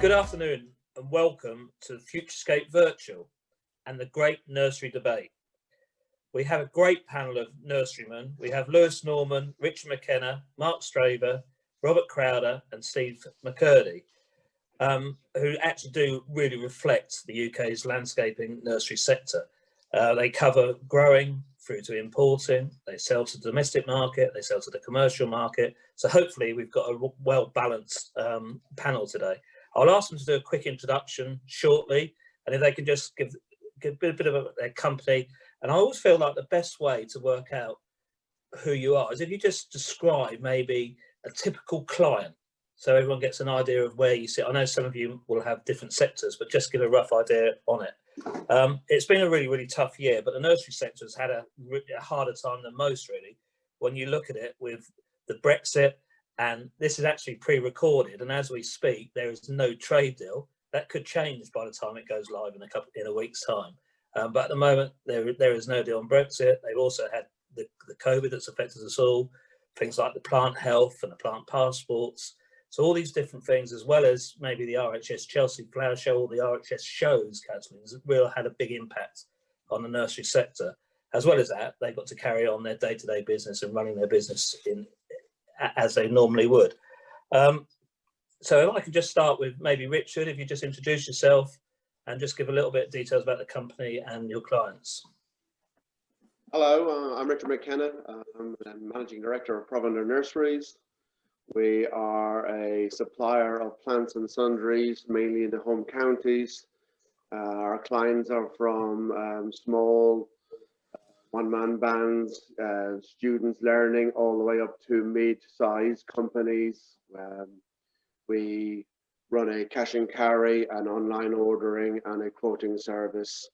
Good afternoon and welcome to FutureScape Virtual and the Great Nursery Debate. We have a great panel of nurserymen. We have Lewis Norman, Richard McKenna, Mark Straver, Robert Crowder and Steve McCurdy, who actually do really reflect the UK's landscaping nursery sector. They cover growing through to importing, they sell to the domestic market, they sell to the commercial market. So hopefully we've got a well-balanced panel today. I'll ask them to do a quick introduction shortly, and if they can just give a bit of their company. And I always feel like the best way to work out who you are is if you just describe maybe a typical client, so everyone gets an idea of where you sit. I know some of you will have different sectors, but just give a rough idea on it. It's been a really tough year, but the nursery sector has had a harder time than most, really, when you look at it with the Brexit. And this is actually pre-recorded, and as we speak, there is no trade deal. That could change by the time it goes live in a week's time. But at the moment, there is no deal on Brexit. They've also had the COVID that's affected us all, things like the plant health and the plant passports. So all these different things, as well as maybe the RHS Chelsea Flower Show or the RHS shows, Kathleen, has really had a big impact on the nursery sector. As well as that, they've got to carry on their day-to-day business and running their business as they normally would. So if I could just start with maybe Richard, if you just introduce yourself and just give a little bit of details about the company and your clients. Hello, I'm Richard McKenna. I'm the Managing Director of Provender Nurseries. We are a supplier of plants and sundries, mainly in the home counties. Our clients are from small one-man bands, students learning, all the way up to mid-sized companies. We run a cash and carry, an online ordering and a quoting service,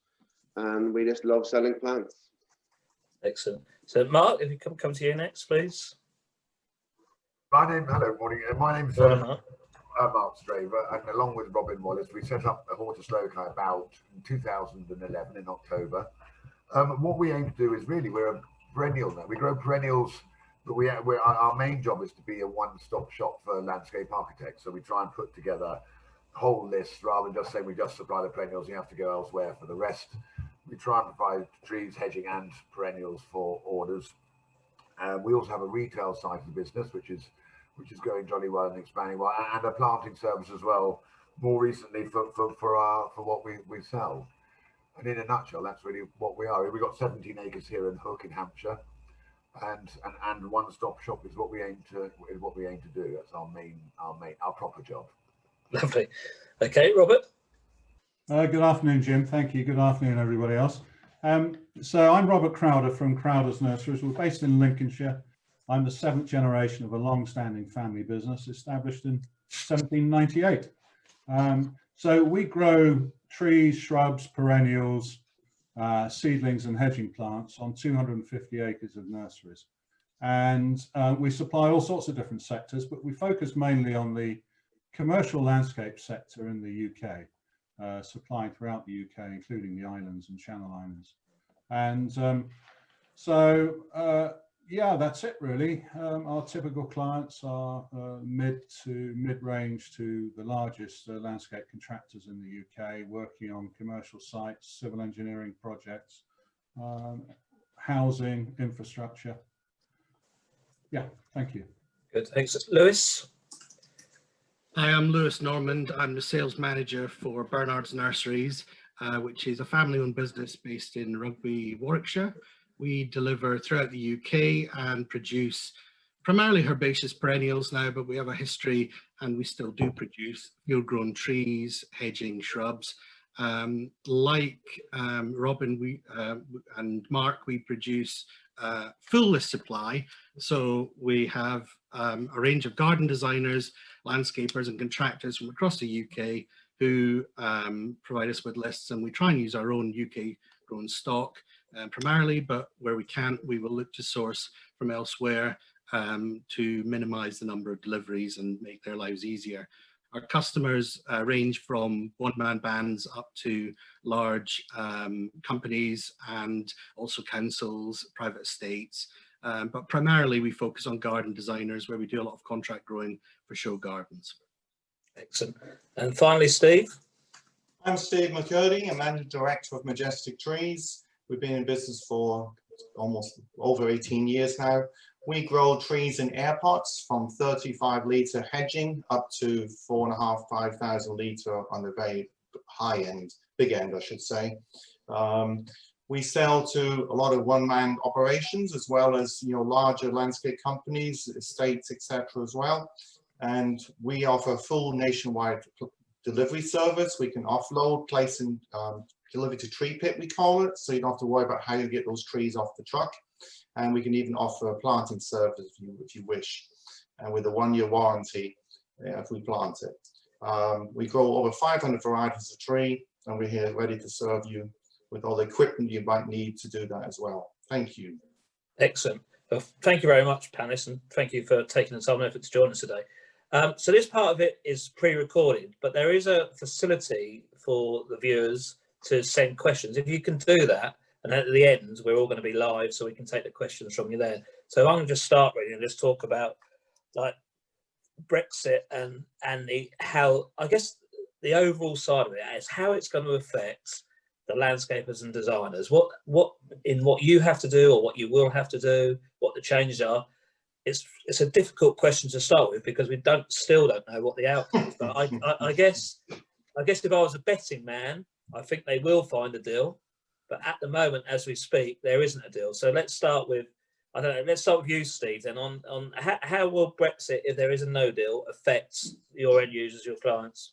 and we just love selling plants. Excellent. So Mark, if you come to you next, please. Hello, morning. My name's Mark Straver, and along with Robin Wallace, we set up the Hortus Loci about 2011 in October. What we aim to do is really, we're a perennial now. We grow perennials, but our main job is to be a one-stop shop for landscape architects. So we try and put together a whole list rather than just saying we just supply the perennials, you have to go elsewhere for the rest. We try and provide trees, hedging and perennials for orders. We also have a retail side of the business, which is going jolly well and expanding well, and a planting service as well, more recently for what we sell. And in a nutshell, that's really what we are. We've got 17 acres here in Hook in Hampshire, and one-stop shop is what we aim to do. That's our proper job. Lovely. Okay, Robert. Good afternoon, Jim. Thank you. Good afternoon, everybody else. So I'm Robert Crowder from Crowder's Nurseries. We're based in Lincolnshire. I'm the 7th generation of a long-standing family business established in 1798. So we grow trees, shrubs, perennials, seedlings and hedging plants on 250 acres of nurseries. And we supply all sorts of different sectors, but we focus mainly on the commercial landscape sector in the UK, supplying throughout the UK, including the islands and Channel Islands. And yeah, that's it really. Our typical clients are mid-range to the largest landscape contractors in the UK, working on commercial sites, civil engineering projects, housing, infrastructure. Yeah, thank you. Good, thanks. Lewis? Hi, I'm Lewis Normand. I'm the sales manager for Bernard's Nurseries, which is a family-owned business based in Rugby, Warwickshire. We deliver throughout the UK and produce primarily herbaceous perennials now, but we have a history and we still do produce field-grown trees, hedging, shrubs. Like Robin and Mark, we produce full list supply. So we have a range of garden designers, landscapers and contractors from across the UK who provide us with lists, and we try and use our own UK grown stock primarily, but where we can't, we will look to source from elsewhere to minimize the number of deliveries and make their lives easier. Our customers range from one-man bands up to large companies and also councils, private estates, but primarily we focus on garden designers where we do a lot of contract growing for show gardens. Excellent. And finally, Steve. I'm Steve McCurdy, I'm Managing Director of Majestic Trees. We've been in business for almost over 18 years now. We grow trees in air pots from 35-litre hedging up to 4,500, 5,000 litre on the very high end, big end, I should say. We sell to a lot of one-man operations as well as larger landscape companies, estates, etc. as well. And we offer full nationwide delivery service. We can offload, place and deliver to tree pit, we call it, so you don't have to worry about how you get those trees off the truck. And we can even offer a planting service if you wish, and with a 1-year warranty if we plant it. We grow over 500 varieties of tree, and we're here ready to serve you with all the equipment you might need to do that as well. Thank you. Excellent. Well, thank you very much, panelists, and thank you for taking the time and effort to join us today. So this part of it is pre-recorded, but there is a facility for the viewers to send questions. If you can do that, and at the end, we're all going to be live, so we can take the questions from you there. So I'm going to just start really and just talk about like Brexit and how, I guess, the overall side of it is how it's going to affect the landscapers and designers. What you have to do or what you will have to do, what the changes are. It's a difficult question to start with because we still don't know what the outcome is. But I guess if I was a betting man, I think they will find a deal. But at the moment, as we speak, there isn't a deal. So let's start with, I don't know, let's start with you, Steve, then on how will Brexit, if there is a no deal, affect your end users, your clients?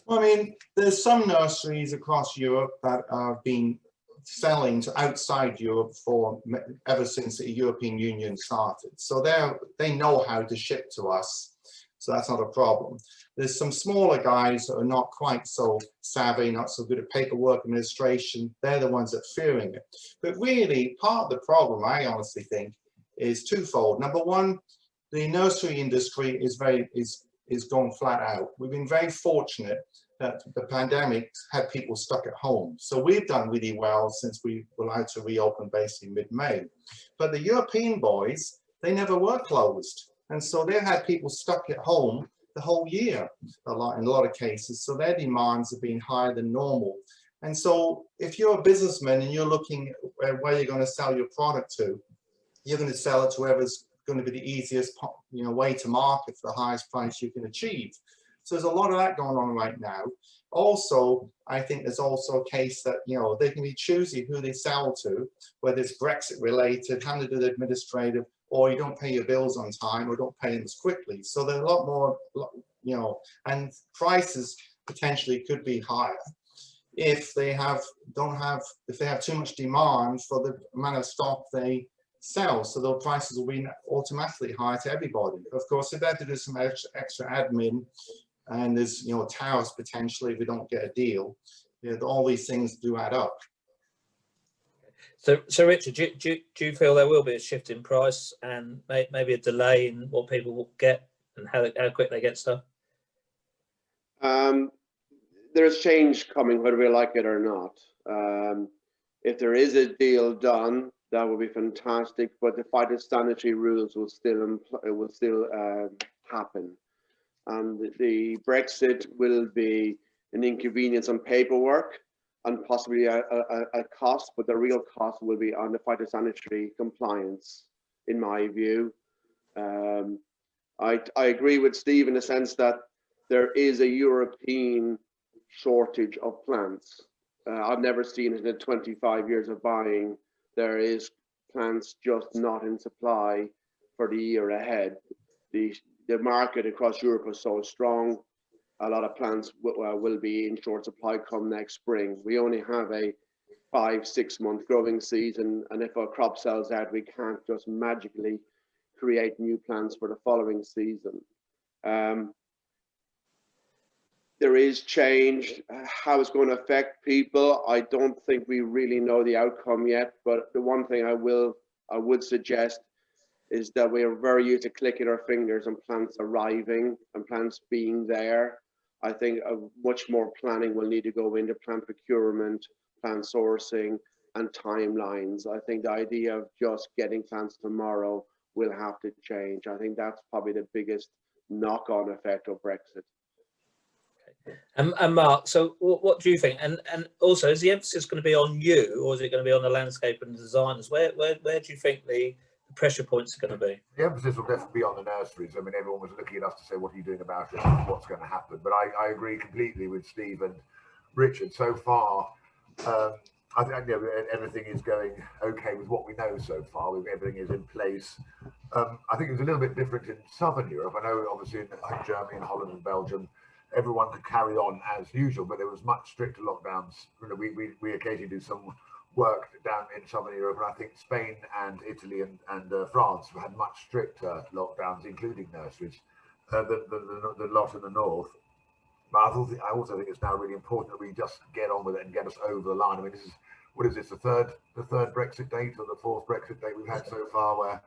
Well, I mean, there's some nurseries across Europe that have been selling to outside Europe ever since the European Union started. So they know how to ship to us. So that's not a problem. There's some smaller guys that are not quite so savvy, not so good at paperwork administration. They're the ones that are fearing it. But really, part of the problem, I honestly think, is twofold. Number one, the nursery industry is going flat out. We've been very fortunate that the pandemic had people stuck at home. So we've done really well since we were allowed to reopen basically mid-May. But the European boys, they never were closed. And so they had people stuck at home the whole year, in a lot of cases. So their demands have been higher than normal. And so if you're a businessman and you're looking at where you're going to sell your product to, you're going to sell it to whoever's going to be the easiest way to market for the highest price you can achieve. So there's a lot of that going on right now. Also, I think there's also a case that they can be choosy who they sell to, whether it's Brexit related, having to do the administrative, or you don't pay your bills on time or don't pay them as quickly. So there's a lot more, and prices potentially could be higher if they have too much demand for the amount of stock they sell. So the prices will be automatically higher to everybody. Of course, if they have to do some extra admin, and there's tariffs potentially if we don't get a deal, all these things do add up. So Richard, do you feel there will be a shift in price and maybe a delay in what people will get and how quick they get stuff? There's change coming whether we like it or not. If there is a deal done, that would be fantastic, but the phytosanitary rules will still happen. And the Brexit will be an inconvenience on paperwork and possibly a cost, but the real cost will be on the phytosanitary compliance, in my view. I agree with Steve in the sense that there is a European shortage of plants. I've never seen it in the 25 years of buying. There is plants just not in supply for the year ahead. The market across Europe is so strong. A lot of plants will be in short supply come next spring. We only have a 5-6 month growing season, and if our crop sells out, we can't just magically create new plants for the following season. There is change. How it's going to affect people, I don't think we really know the outcome yet, but the one thing I would suggest is that we are very used to clicking our fingers and plants arriving and plants being there. I think much more planning will need to go into plant procurement, plant sourcing, and timelines. I think the idea of just getting plants tomorrow will have to change. I think that's probably the biggest knock-on effect of Brexit. And Mark, so what do you think? And also, is the emphasis going to be on you, or is it going to be on the landscape and the designers? Where do you think the pressure points are going to be? The emphasis will definitely be on the nurseries. I mean, everyone was looking at us to say, what are you doing about it? What's going to happen? But I agree completely with Steve and Richard. So far, I think everything is going okay with what we know so far. Everything is in place. I think it was a little bit different in Southern Europe. I know obviously in Germany and Holland and Belgium, everyone could carry on as usual, but there was much stricter lockdowns. You know, we occasionally do some work down in Southern Europe, and I think Spain and Italy and France had much stricter lockdowns, including nurseries, than the lot in the north. But I also think it's now really important that we just get on with it and get us over the line. I mean, what is this, the third Brexit date or the fourth Brexit date we've had so far, where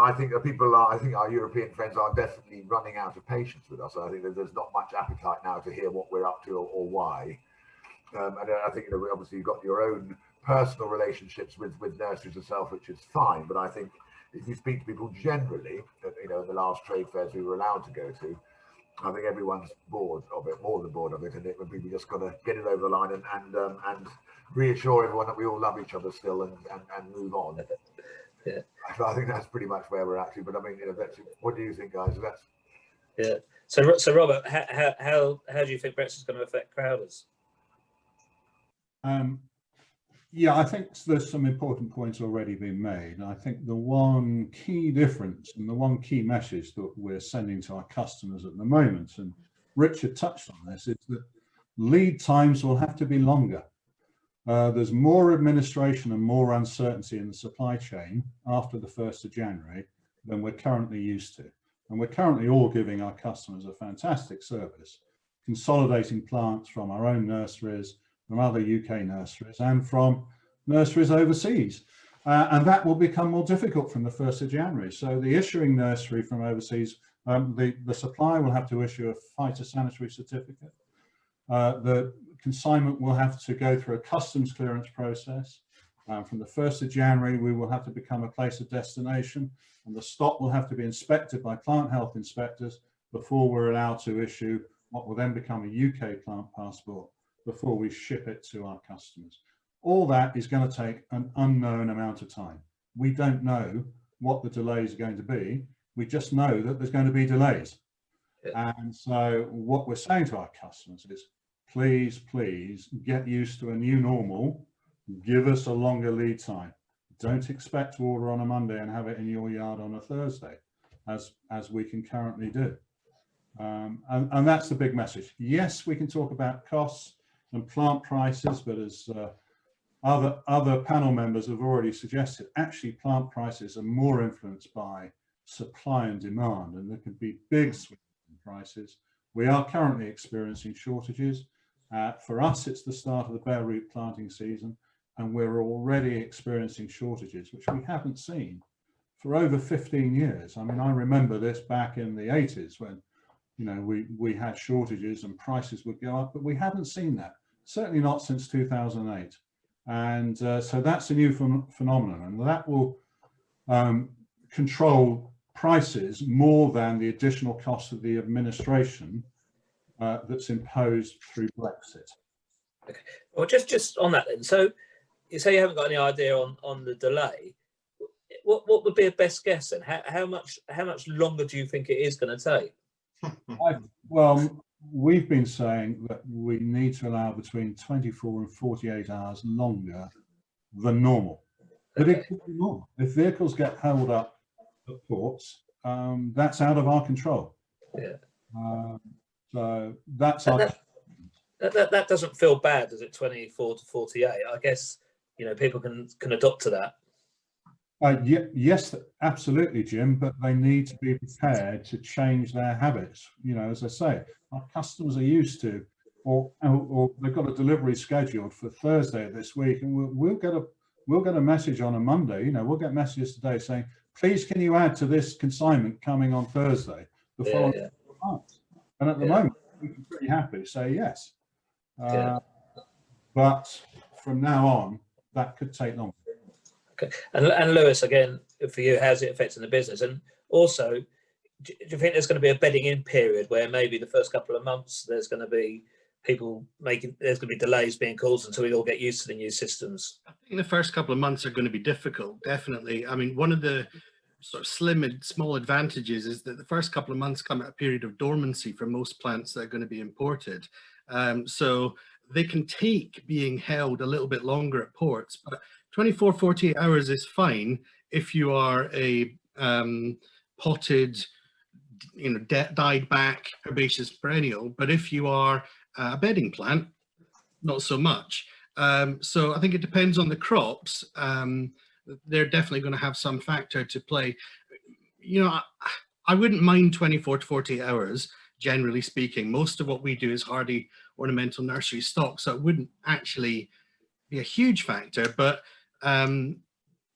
I think I think our European friends are definitely running out of patience with us. I think there's not much appetite now to hear what we're up to or why. And I think, you know, obviously you've got your own personal relationships with nurseries yourself, which is fine. But I think if you speak to people generally, you know, in the last trade fairs we were allowed to go to, I think everyone's bored of it, more than bored of it, and we just got to get it over the line and reassure everyone that we all love each other still and move on. Yeah, I think that's pretty much where we're at. But I mean, you know, what do you think, guys? yeah. So Robert, how do you think Brexit's going to affect Crowders? Yeah, I think there's some important points already been made. I think the one key difference and the one key message that we're sending to our customers at the moment, and Richard touched on this, is that lead times will have to be longer. There's more administration and more uncertainty in the supply chain after the 1st of January than we're currently used to. And we're currently all giving our customers a fantastic service, consolidating plants from our own nurseries, from other UK nurseries, and from nurseries overseas. And that will become more difficult from the 1st of January. So the issuing nursery from overseas, the supplier will have to issue a phytosanitary certificate. The consignment will have to go through a customs clearance process. From the 1st of January, we will have to become a place of destination, and the stock will have to be inspected by plant health inspectors before we're allowed to issue what will then become a UK plant passport before we ship it to our customers. All that is going to take an unknown amount of time. We don't know what the delays are going to be. We just know that there's going to be delays. Yeah. And so what we're saying to our customers is, please, please get used to a new normal. Give us a longer lead time. Don't expect to order on a Monday and have it in your yard on a Thursday, as we can currently do. And that's the big message. Yes, we can talk about costs and plant prices, but as other panel members have already suggested, actually plant prices are more influenced by supply and demand, and there can be big swings in prices. We are currently experiencing shortages. For us, it's the start of the bare root planting season, and we're already experiencing shortages, which we haven't seen for over 15 years. I mean, I remember this back in the 80s when, you know, we had shortages and prices would go up, but we haven't seen that, certainly not since 2008. And so that's a new phenomenon, and that will control prices more than the additional cost of the administration that's imposed through Brexit. Okay. Well, just on that then. So you say you haven't got any idea on the delay. What would be a best guess then? How much longer do you think it is going to take? Well, we've been saying that we need to allow between 24 and 48 hours longer than normal. But it could be more. If vehicles get held up at ports, that's out of our control. Yeah. So that's that doesn't feel bad, does it? 24 to 48. I guess, you know, people can adopt to that. Yes, absolutely, Jim, but they need to be prepared to change their habits. You know, as I say, our customers are used to, or they've got a delivery scheduled for Thursday this week, and we'll get a message on a Monday. You know, we'll get messages today saying, please, can you add to this consignment coming on Thursday the following month? And at the moment, we can pretty happily say yes. But from now on, that could take longer. Okay. And Lewis, again, for you, how's it affecting the business? And also, do you think there's going to be a bedding in period where maybe the first couple of months there's going to be there's going to be delays being caused until we all get used to the new systems? I think the first couple of months are going to be difficult, definitely. I mean, one of the sort of slim and small advantages is that the first couple of months come at a period of dormancy for most plants that are going to be imported. So they can take being held a little bit longer at ports, but 24, 48 hours is fine if you are a potted, died back herbaceous perennial. But if you are a bedding plant, not so much. So I think it depends on the crops. They're definitely going to have some factor to play. I wouldn't mind 24 to 48 hours, generally speaking. Most of what we do is hardy ornamental nursery stock, so it wouldn't actually be a huge factor. But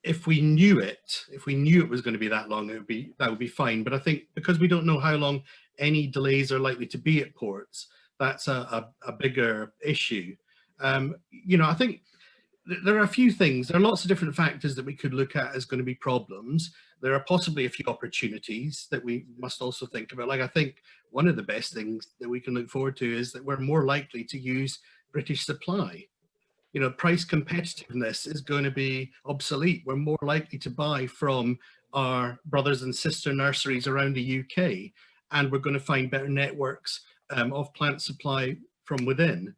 if we knew it was going to be that long, that would be fine. But I think because we don't know how long any delays are likely to be at ports, that's a bigger issue. I think there are a few things. There are lots of different factors that we could look at as going to be problems. There are possibly a few opportunities that we must also think about. Like, I think one of the best things that we can look forward to is that we're more likely to use British supply. Price competitiveness is going to be obsolete. We're more likely to buy from our brothers and sister nurseries around the UK, and we're going to find better networks of plant supply from within.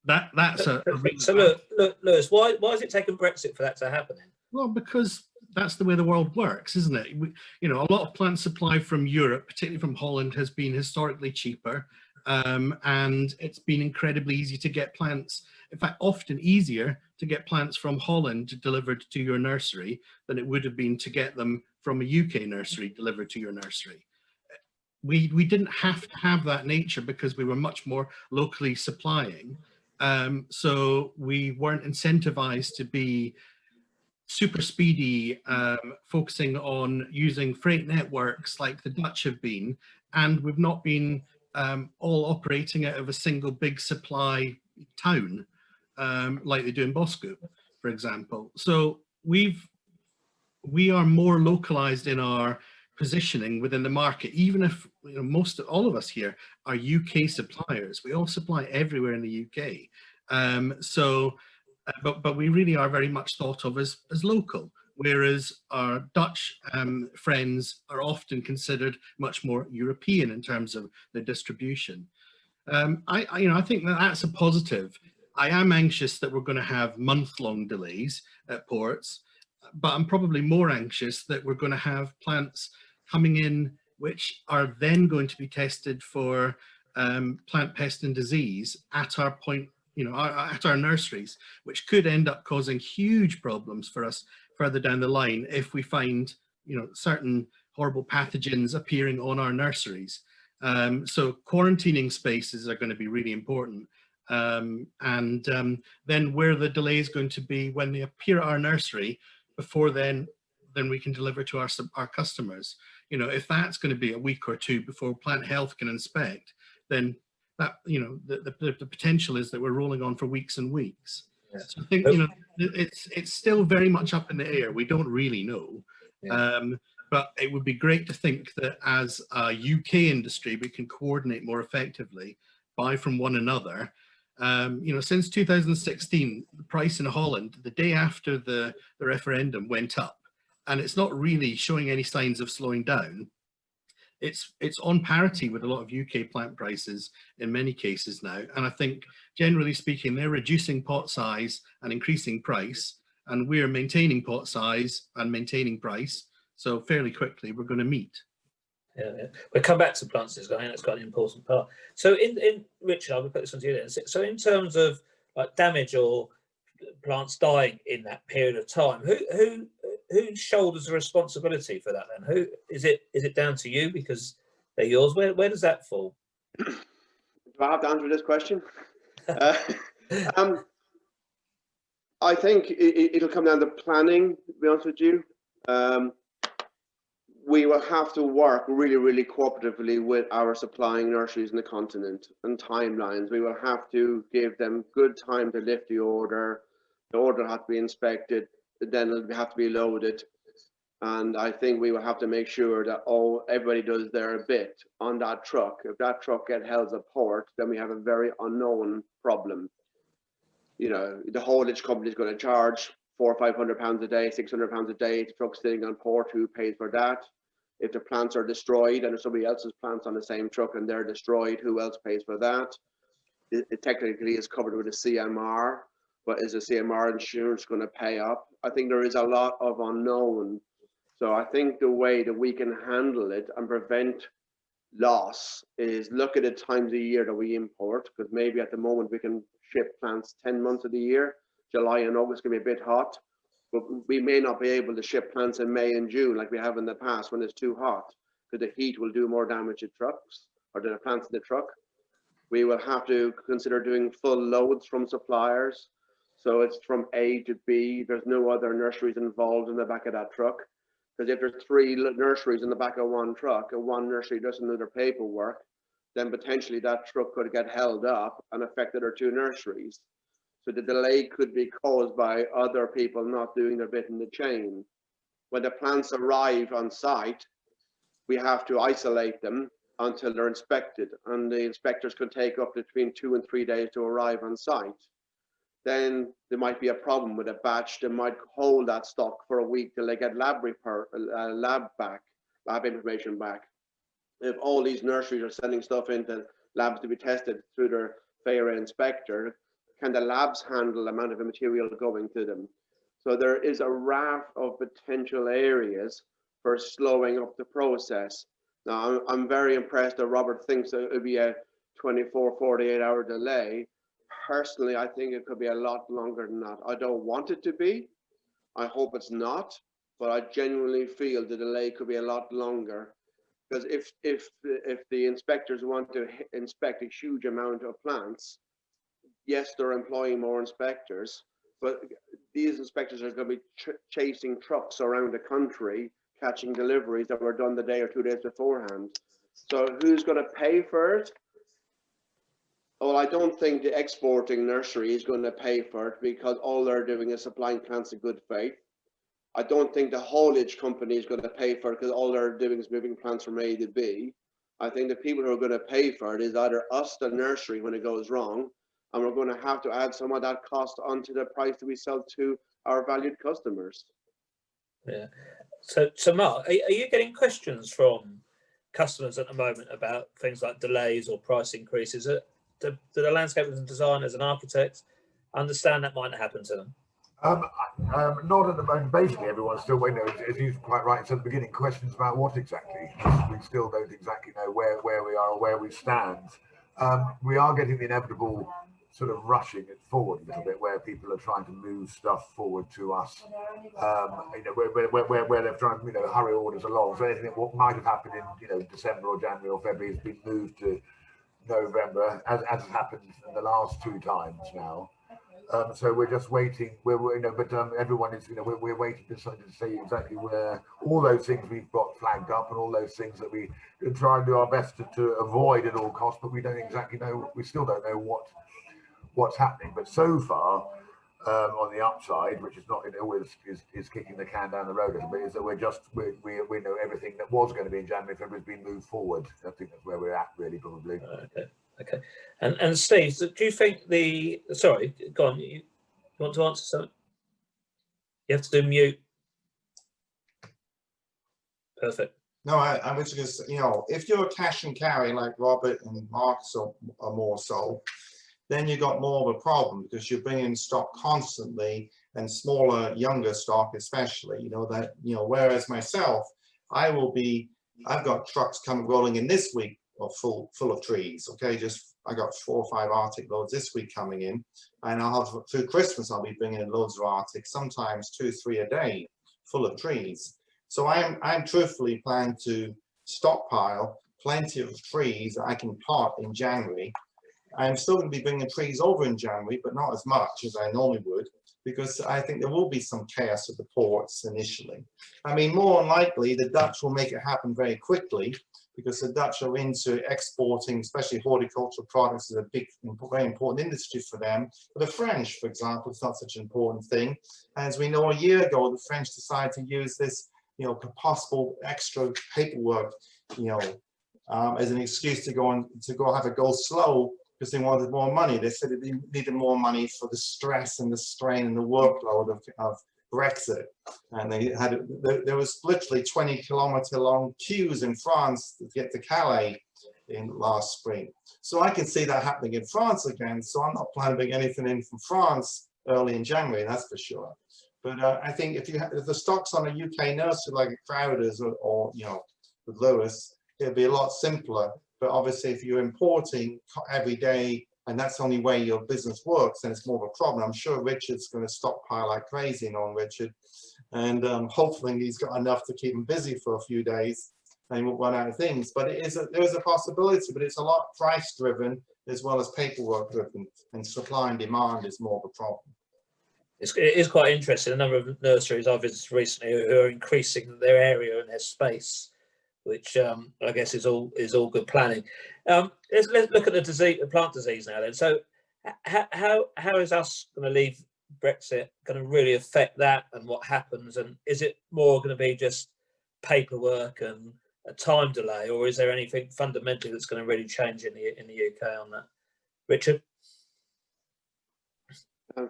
That's a so look, Lewis, why is it taking Brexit for that to happen? Well, because that's the way the world works, isn't it? A lot of plant supply from Europe, particularly from Holland, has been historically cheaper, and it's been incredibly easy to get plants. In fact, often easier to get plants from Holland delivered to your nursery than it would have been to get them from a UK nursery delivered to your nursery. We didn't have to have that nature because we were much more locally supplying. So we weren't incentivized to be super speedy, focusing on using freight networks like the Dutch have been, and we've not been all operating out of a single big supply town like they do in Boskoop, for example. So we are more localized in our positioning within the market, even if all of us here are UK suppliers. We all supply everywhere in the UK. But we really are very much thought of as local, whereas our Dutch friends are often considered much more European in terms of their distribution. I think that's a positive. I am anxious that we're going to have month-long delays at ports, but I'm probably more anxious that we're going to have plants coming in which are then going to be tested for plant pest and disease at our point, at our nurseries, which could end up causing huge problems for us further down the line if we find, certain horrible pathogens appearing on our nurseries. So quarantining spaces are going to be really important. Then where the delay is going to be when they appear at our nursery, before then we can deliver to our customers. If that's going to be a week or two before plant health can inspect, then that, the potential is that we're rolling on for weeks and weeks. Yeah. So I think, it's still very much up in the air. We don't really know. Yeah. But it would be great to think that as a UK industry, we can coordinate more effectively, buy from one another. Since 2016, the price in Holland, the day after the referendum, went up, and it's not really showing any signs of slowing down. It's on parity with a lot of UK plant prices in many cases now. And I think, generally speaking, they're reducing pot size and increasing price, and we're maintaining pot size and maintaining price. So fairly quickly, we're going to meet. Yeah. We'll come back to plants design. That's quite an important part. So in Richard, I will put this on to you then. So in terms of like damage or plants dying in that period of time, who shoulders the responsibility for that then? Who is it down to you because they're yours? Where does that fall? Do I have to answer this question? I think it'll come down to planning, to be honest with you. We will have to work really, really cooperatively with our supplying nurseries in the continent and timelines. We will have to give them good time to lift the order. The order has to be inspected, then it'll have to be loaded. And I think we will have to make sure that everybody does their bit on that truck. If that truck gets held at port, then we have a very unknown problem. You know, the haulage company is going to charge £400 or £500 a day, £600 a day. The truck sitting on port, who pays for that? If the plants are destroyed and there's somebody else's plants on the same truck and they're destroyed, who else pays for that? It technically is covered with a CMR, but is the CMR insurance going to pay up? I think there is a lot of unknown. So I think the way that we can handle it and prevent loss is look at the times of the year that we import, because maybe at the moment we can ship plants 10 months of the year. July and August can be a bit hot, but we may not be able to ship plants in May and June like we have in the past when it's too hot, because the heat will do more damage to trucks or to the plants in the truck. We will have to consider doing full loads from suppliers. So it's from A to B. There's no other nurseries involved in the back of that truck. Because if there's 3 nurseries in the back of one truck and one nursery doesn't do their paperwork, then potentially that truck could get held up and affect the other 2 nurseries. So the delay could be caused by other people not doing their bit in the chain. When the plants arrive on site, we have to isolate them until they're inspected, and the inspectors could take up between 2 and 3 days to arrive on site. Then there might be a problem with a batch. They might hold that stock for a week till they get lab information back. If all these nurseries are sending stuff into labs to be tested through their FAIRA inspector, can the labs handle the amount of material going to them? So there is a raft of potential areas for slowing up the process. Now, I'm very impressed that Robert thinks that it would be a 24, 48-hour delay. Personally, I think it could be a lot longer than that. I don't want it to be. I hope it's not, but I genuinely feel the delay could be a lot longer. Because if the inspectors want to inspect a huge amount of plants, yes, they're employing more inspectors, but these inspectors are going to be chasing trucks around the country, catching deliveries that were done the day or 2 days beforehand. So who's going to pay for it? Well, I don't think the exporting nursery is going to pay for it, because all they're doing is supplying plants in good faith. I don't think the haulage company is going to pay for it, because all they're doing is moving plants from A to B. I think the people who are going to pay for it is either us, the nursery, when it goes wrong, and we're going to have to add some of that cost onto the price that we sell to our valued customers. Yeah. So Mark, are you getting questions from customers at the moment about things like delays or price increases? Do the landscapers and designers and architects understand that might happen to them? Not at the moment. Basically, everyone's still waiting. As you quite right said at the beginning, questions about what exactly. We still don't exactly know where we are or where we stand. We are getting the inevitable sort of rushing it forward a little bit, where people are trying to move stuff forward to us. Where they're trying to hurry orders along. So anything that might have happened in December or January or February has been moved to November, as has happened in the last 2 times now. So we're just waiting. Everyone is, we're waiting to say exactly where all those things we've got flagged up and all those things that we try and do our best to avoid at all costs, but we don't exactly know. We still don't know what's happening. But so far, on the upside, which is not always is kicking the can down the road a little bit, is that we know everything that was going to be in January, February has been moved forward. I think that's where we're at, really, probably. Okay. And Steve, do you think sorry, go on, you want to answer something? You have to do mute. Perfect. No, I was just, if you're a cash and carry like Robert and Mark are more so, then you got more of a problem, because you're bringing stock constantly, and smaller, younger stock especially, whereas myself, I've got trucks rolling in this week full of trees. Okay, I got 4 or 5 Arctic loads this week coming in, and I'll have through Christmas I'll be bringing in loads of Arctic, sometimes 2 or 3 a day, full of trees. So I'm truthfully planning to stockpile plenty of trees that I can pot in January. I'm still going to be bringing trees over in January, but not as much as I normally would, because I think there will be some chaos at the ports initially. I mean, more than likely, the Dutch will make it happen very quickly, because the Dutch are into exporting, especially horticultural products, is a big, very important industry for them. But the French, for example, it's not such an important thing. As we know, a year ago, the French decided to use this you know, possible extra paperwork, you know, as an excuse to go have it go slow because they wanted more money. They said they needed more money for the stress and the strain and the workload of Brexit. And they had, there was literally 20-kilometer long queues in France to get to Calais in last spring. So I can see that happening in France again. So I'm not planning anything in from France early in January, that's for sure. But I think if the stock's on a UK nursery like a Crowder's or you know, with Lewis, it'll be a lot simpler. But obviously if you're importing every day and that's the only way your business works, then it's more of a problem. I'm sure Richard's going to stockpile like crazy on Richard. And hopefully he's got enough to keep him busy for a few days and he won't run out of things. But there is a possibility, but it's a lot price driven as well as paperwork driven, and supply and demand is more of a problem. It is quite interesting. A number of nurseries I've visited recently who are increasing their area and their space, which I guess is all good planning. Let's look at the plant disease now then. So how is us going to leave Brexit going to really affect that and what happens? And is it more going to be just paperwork and a time delay, or is there anything fundamentally that's going to really change in the UK on that? Richard?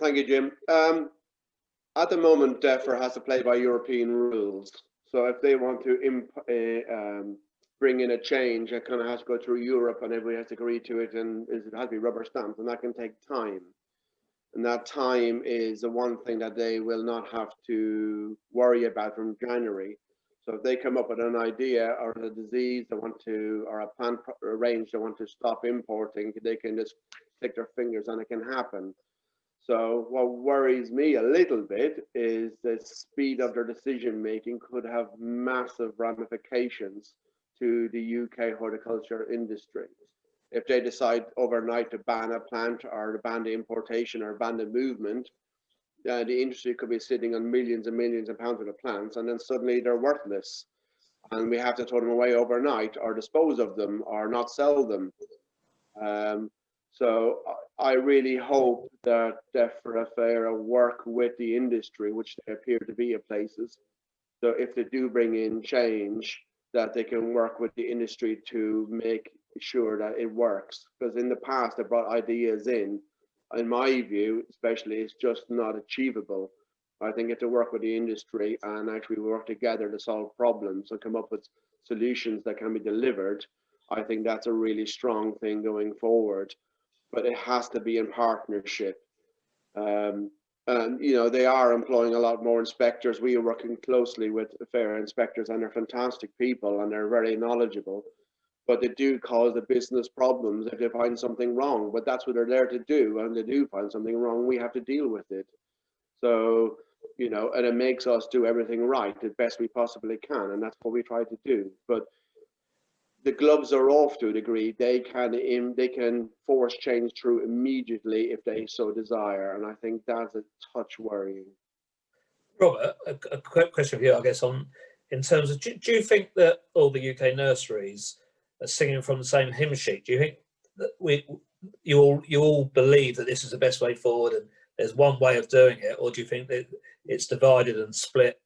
Thank you, Jim. At the moment, DEFRA has to play by European rules. So if they want to bring in a change, it kind of has to go through Europe and everybody has to agree to it, and it has to be rubber stamped, and that can take time. And that time is the one thing that they will not have to worry about from January. So if they come up with an idea or a disease they want to, or a plant range they want to stop importing, they can just click their fingers and it can happen. So what worries me a little bit is the speed of their decision making could have massive ramifications to the UK horticulture industry. If they decide overnight to ban a plant or to ban the importation or ban the movement, the industry could be sitting on millions and millions of pounds worth of plants, and then suddenly they're worthless. And we have to throw them away overnight or dispose of them or not sell them. So I really hope that DEFRA FAIRA work with the industry, which they appear to be at places. So if they do bring in change, that they can work with the industry to make sure that it works. Because in the past, they brought ideas in my view, especially, it's just not achievable. I think if they work with the industry and actually work together to solve problems and come up with solutions that can be delivered, I think that's a really strong thing going forward. But it has to be in partnership. And, you know, they are employing a lot more inspectors. We are working closely with FAIRA inspectors, and they're fantastic people and they're very knowledgeable. But they do cause the business problems if they find something wrong. But that's what they're there to do. And they do find something wrong, we have to deal with it. So, you know, and it makes us do everything right the best we possibly can. And that's what we try to do. But the gloves are off to a degree. They can force change through immediately if they so desire, and I think that's a touch worrying. Robert, a quick question for you, I guess, in terms of, do you think that all the UK nurseries are singing from the same hymn sheet? Do you think that you all believe that this is the best way forward and there's one way of doing it, or do you think that it's divided and split?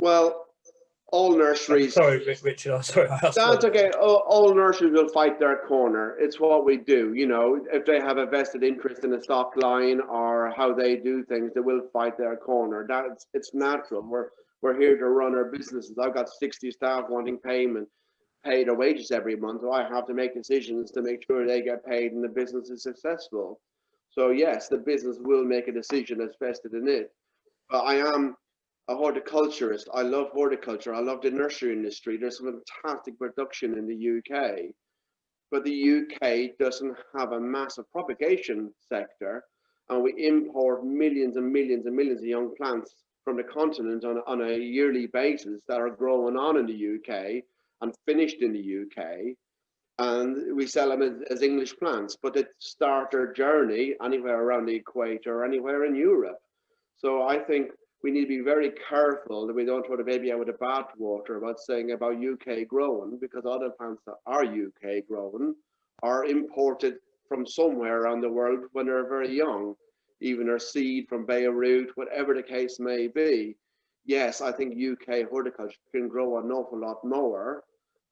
Well, all nurseries. Sorry, Richard. I'm sorry. That's okay. All nurseries will fight their corner. It's what we do. You know, if they have a vested interest in a stock line or how they do things, they will fight their corner. It's natural. We're here to run our businesses. I've got 60 staff wanting pay their wages every month, so I have to make decisions to make sure they get paid and the business is successful. So yes, the business will make a decision that's vested in it. But I am a horticulturist. I love horticulture. I love the nursery industry. There's some fantastic production in the UK, but the UK doesn't have a massive propagation sector, and we import millions and millions and millions of young plants from the continent on a yearly basis that are growing on in the UK and finished in the UK, and we sell them as English plants, but they start their journey anywhere around the equator or anywhere in Europe. So I think we need to be very careful that we don't throw the baby out with the bathwater about saying about UK grown, because other plants that are UK grown are imported from somewhere around the world when they're very young, even their seed from Beirut, whatever the case may be. yes, I think UK horticulture can grow an awful lot more.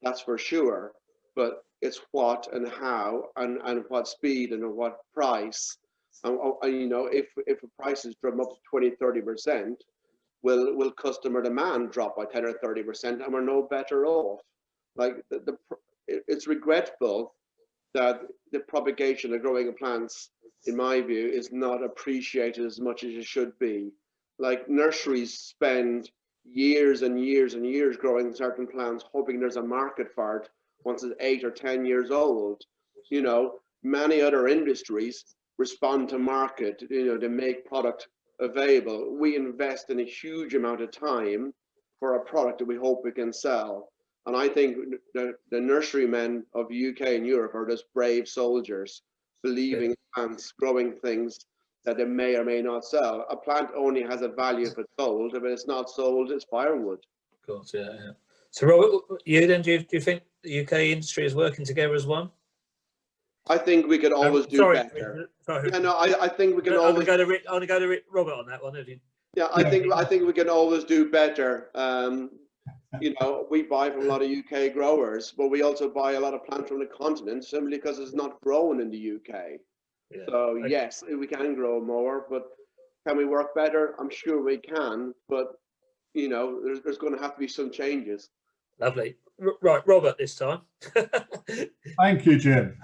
That's for sure. But it's what and how and what speed and at what price. And you know, if the prices drum up to 20-30%, will customer demand drop by 10 or 30%, and we're no better off. Like it's regretful that the propagation of growing plants, in my view, is not appreciated as much as it should be. Like nurseries spend years and years and years growing certain plants, hoping there's a market for it once it's 8 or 10 years old. You know, many other industries respond to market, you know, to make product available. We invest in a huge amount of time for a product that we hope we can sell. And I think the nurserymen of the UK and Europe are just brave soldiers, believing in plants, growing things that they may or may not sell. A plant only has a value if it's sold. If it's not sold, it's firewood. Of course, yeah. So, Robert, you then, do you think the UK industry is working together as one? I think we could always do better. Sorry. Yeah, no, I think we can I'm always. going to go to Robert on that one. Yeah, I think we can always do better. You know, we buy from a lot of UK growers, but we also buy a lot of plants from the continent simply because it's not grown in the UK. Yeah. So yes, we can grow more, but can we work better? I'm sure we can, but you know, there's going to have to be some changes. Lovely. Right, Robert, this time. Thank you, Jim.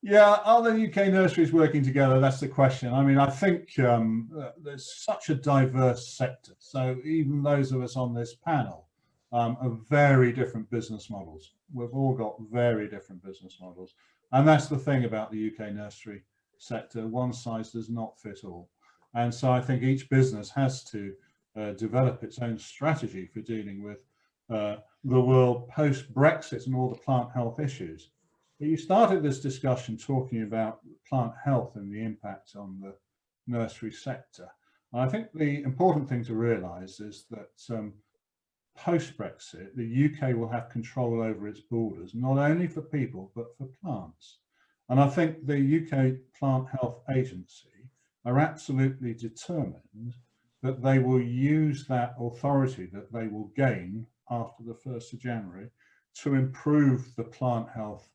Yeah, are the UK nurseries working together? That's the question. I mean, I think there's such a diverse sector. So even those of us on this panel are very different business models. We've all got very different business models. And that's the thing about the UK nursery sector. One size does not fit all. And so I think each business has to develop its own strategy for dealing with the world post-Brexit and all the plant health issues. But you started this discussion talking about plant health and the impact on the nursery sector. And I think the important thing to realise is that post-Brexit, the UK will have control over its borders, not only for people, but for plants. And I think the UK Plant Health Agency are absolutely determined that they will use that authority that they will gain after the 1st of January to improve the plant health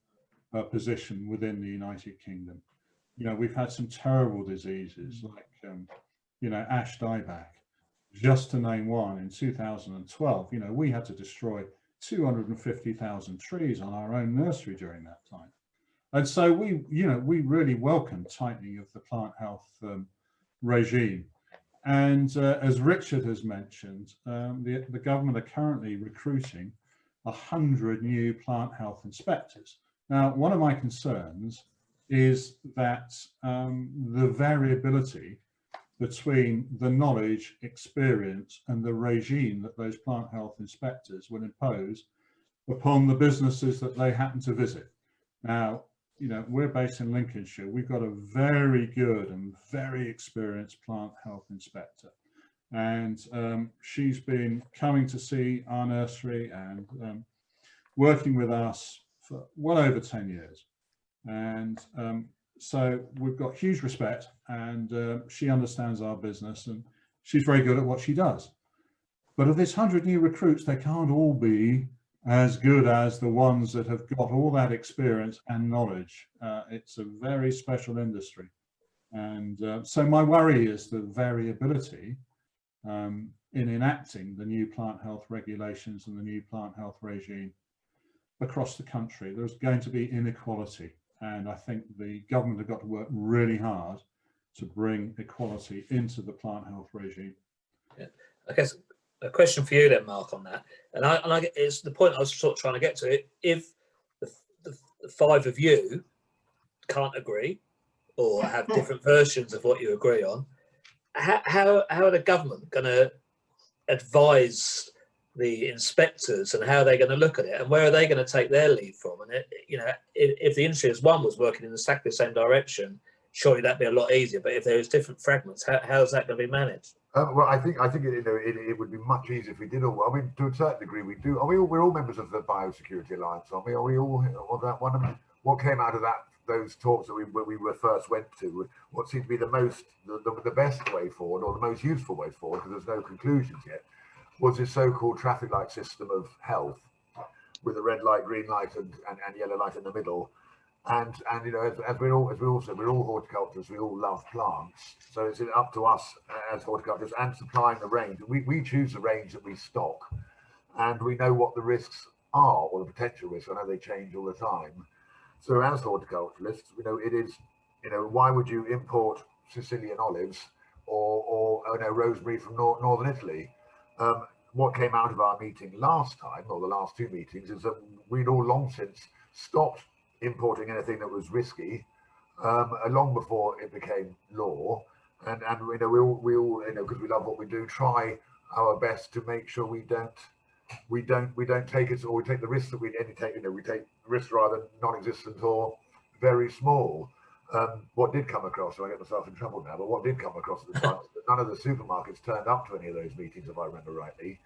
position within the United Kingdom. You know, we've had some terrible diseases like, you know, ash dieback, just to name one. In 2012, you know, we had to destroy 250,000 trees on our own nursery during that time. And so we really welcome tightening of the plant health regime. And as Richard has mentioned, the government are currently recruiting 100 new plant health inspectors. Now, one of my concerns is that the variability between the knowledge, experience, and the regime that those plant health inspectors will impose upon the businesses that they happen to visit. Now, you know, we're based in Lincolnshire. We've got a very good and very experienced plant health inspector. And she's been coming to see our nursery and working with us for well over 10 years. And so we've got huge respect, and she understands our business, and she's very good at what she does. But of this 100 new recruits, they can't all be as good as the ones that have got all that experience and knowledge. It's a very special industry. And so my worry is the variability in enacting the new plant health regulations and the new plant health regime across the country. There's going to be inequality. And I think the government have got to work really hard to bring equality into the plant health regime. Yeah. I guess a question for you then, Mark, on that. And I it's the point I was sort of trying to get to. If the five of you can't agree or have different versions of what you agree on, how are the government going to advise the inspectors, and how are they going to look at it, and where are they going to take their lead from? And you know, if the industry as one was working in exactly the same direction, surely that'd be a lot easier. But if there's different fragments, how is that going to be managed? Well, I think it would be much easier if we did all. I mean, to a certain degree, we're all members of the Biosecurity Alliance, aren't we? Are we all of that one? I mean, what came out of that those talks that we first went to, what seemed to be the best way forward, or the most useful way forward, because there's no conclusions yet, was this so-called traffic light system of health, with a red light, green light, and yellow light in the middle. And you know, as we all said, we're all horticulturists. We all love plants, so it's up to us as horticulturists and supplying the range. We choose the range that we stock, and we know what the risks are, or the potential risks. I know they change all the time. So as horticulturists, you know, it is, you know, why would you import Sicilian olives or you know, rosemary from northern Italy? What came out of our meeting last time, or the last two meetings, is that we'd all long since stopped importing anything that was risky, long before it became law. And you know, we all you know, because we love what we do, try our best to make sure we don't take it, or we take the risks that we take. You know, we take risks rather non-existent or very small. What did come across, so I get myself in trouble now, but what did come across at the time, none of the supermarkets turned up to any of those meetings, if I remember rightly.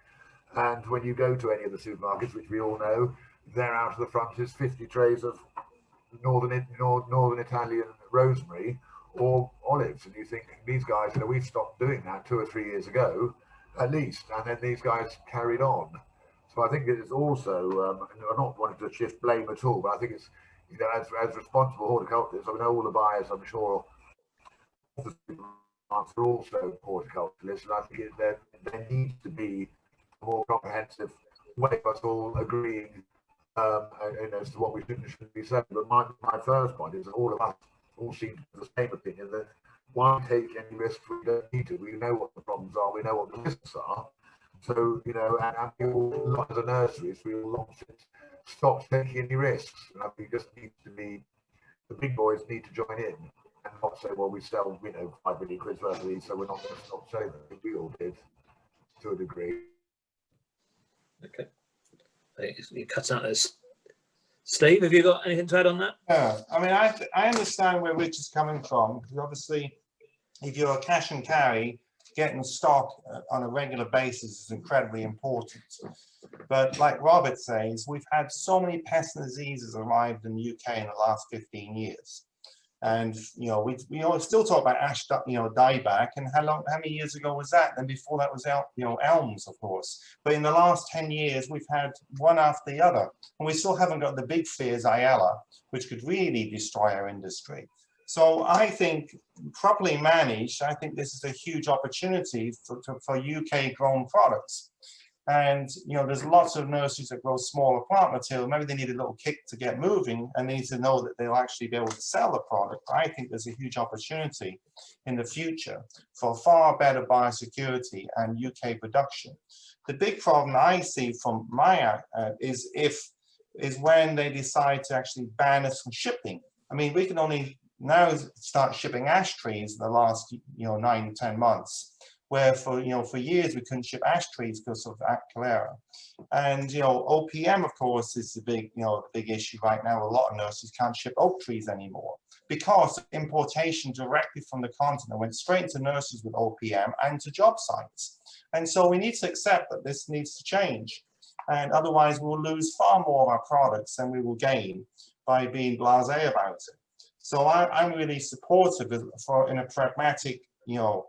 And when you go to any of the supermarkets, which we all know, there out of the front is 50 trays of northern Italian rosemary or olives, and you think, these guys, you know, we've stopped doing that 2 or 3 years ago at least, and then these guys carried on. So I think it is also, I'm not wanting to shift blame at all, but I think it's, you know, as responsible horticulturists, I mean, all the buyers, I'm sure, are also horticulturists, and I think there needs to be a more comprehensive way of us all agreeing as to what we should be saying. But my first point is that all of us all seem to have the same opinion, that why take any risks we don't need to? We know what the problems are, we know what the risks are. So, you know, and we all, as a nurseries, we all long since stopped taking any risks. And I think it just needs to be, the big boys need to join in and not say, well, we sell, you know, 5 million quid worth of these, so we're not going to stop selling them. We all did, to a degree. Okay. You cut out this. Steve, have you got anything to add on that? Yeah, I mean, I understand where Rich is coming from, because obviously, if you're a cash and carry, getting stock on a regular basis is incredibly important. But like Robert says, we've had so many pests and diseases arrived in the UK in the last 15 years. And, you know, we still talk about ash, you know, dieback, and how many years ago was that? And before that was, you know, elms, of course. But in the last 10 years, we've had one after the other. And we still haven't got the big fears, Ayala, which could really destroy our industry. So I think, properly managed, I think this is a huge opportunity for UK grown products. And, you know, there's lots of nurseries that grow smaller plant material. Maybe they need a little kick to get moving, and they need to know that they'll actually be able to sell the product. I think there's a huge opportunity in the future for far better biosecurity and UK production. The big problem I see from my is when they decide to actually ban us from shipping. I mean, we can only now start shipping ash trees in the last, you know, 9 to 10 months. Where for years we couldn't ship ash trees because of cholera. And, you know, OPM, of course, is the big issue right now. A lot of nurseries can't ship oak trees anymore because importation directly from the continent went straight into nurseries with OPM and to job sites. And so we need to accept that this needs to change. And otherwise we'll lose far more of our products than we will gain by being blasé about it. So I'm really supportive in a pragmatic, you know,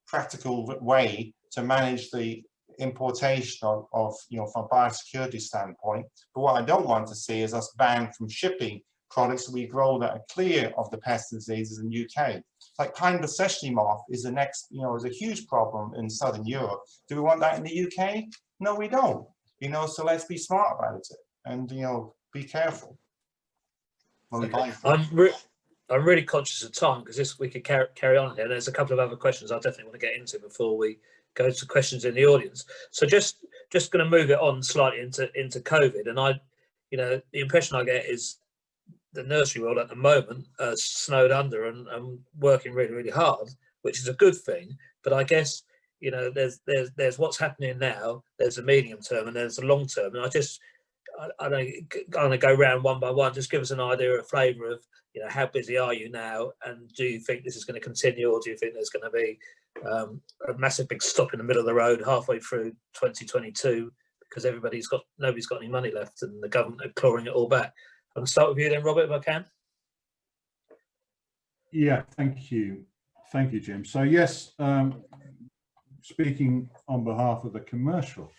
practical way to manage the importation of you know, from a biosecurity standpoint. But what I don't want to see is us banned from shipping products that we grow that are clear of the pests and diseases in the UK. Like pine sesame moth is the next, you know, is a huge problem in Southern Europe. Do we want that in the UK? No, we don't. You know, so let's be smart about it and, you know, be careful. Okay. I'm really conscious of time because we could carry on here. There's a couple of other questions I definitely want to get into before we go to questions in the audience. So just going to move it on slightly into COVID. And you know, the impression I get is the nursery world at the moment snowed under and working really, really hard, which is a good thing. But I guess, you know, there's what's happening now. There's a medium term and there's a long term. And I don't going to go round one by one. Just give us an idea, a flavour of, you know, how busy are you now, and do you think this is going to continue, or do you think there's going to be a massive big stop in the middle of the road halfway through 2022 because nobody's got any money left and the government are clawing it all back? I'm going to start with you then, Robert, if I can. Yeah, thank you. Thank you, Jim. So yes, speaking on behalf of the commercial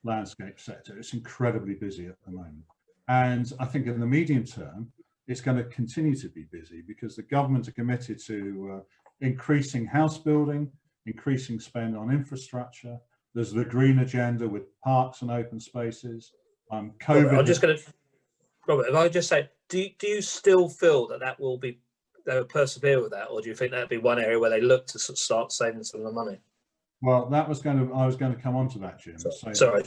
landscape sector, it's incredibly busy at the moment. And I think in the medium term, it's going to continue to be busy because the government are committed to increasing house building, increasing spend on infrastructure. There's the green agenda with parks and open spaces. COVID. I'm just going to, Robert, if I just say, do you still feel that they will persevere with that, or do you think that'd be one area where they look to sort of start saving some of the money? Well, I was going to come on to that, Jim. Sorry.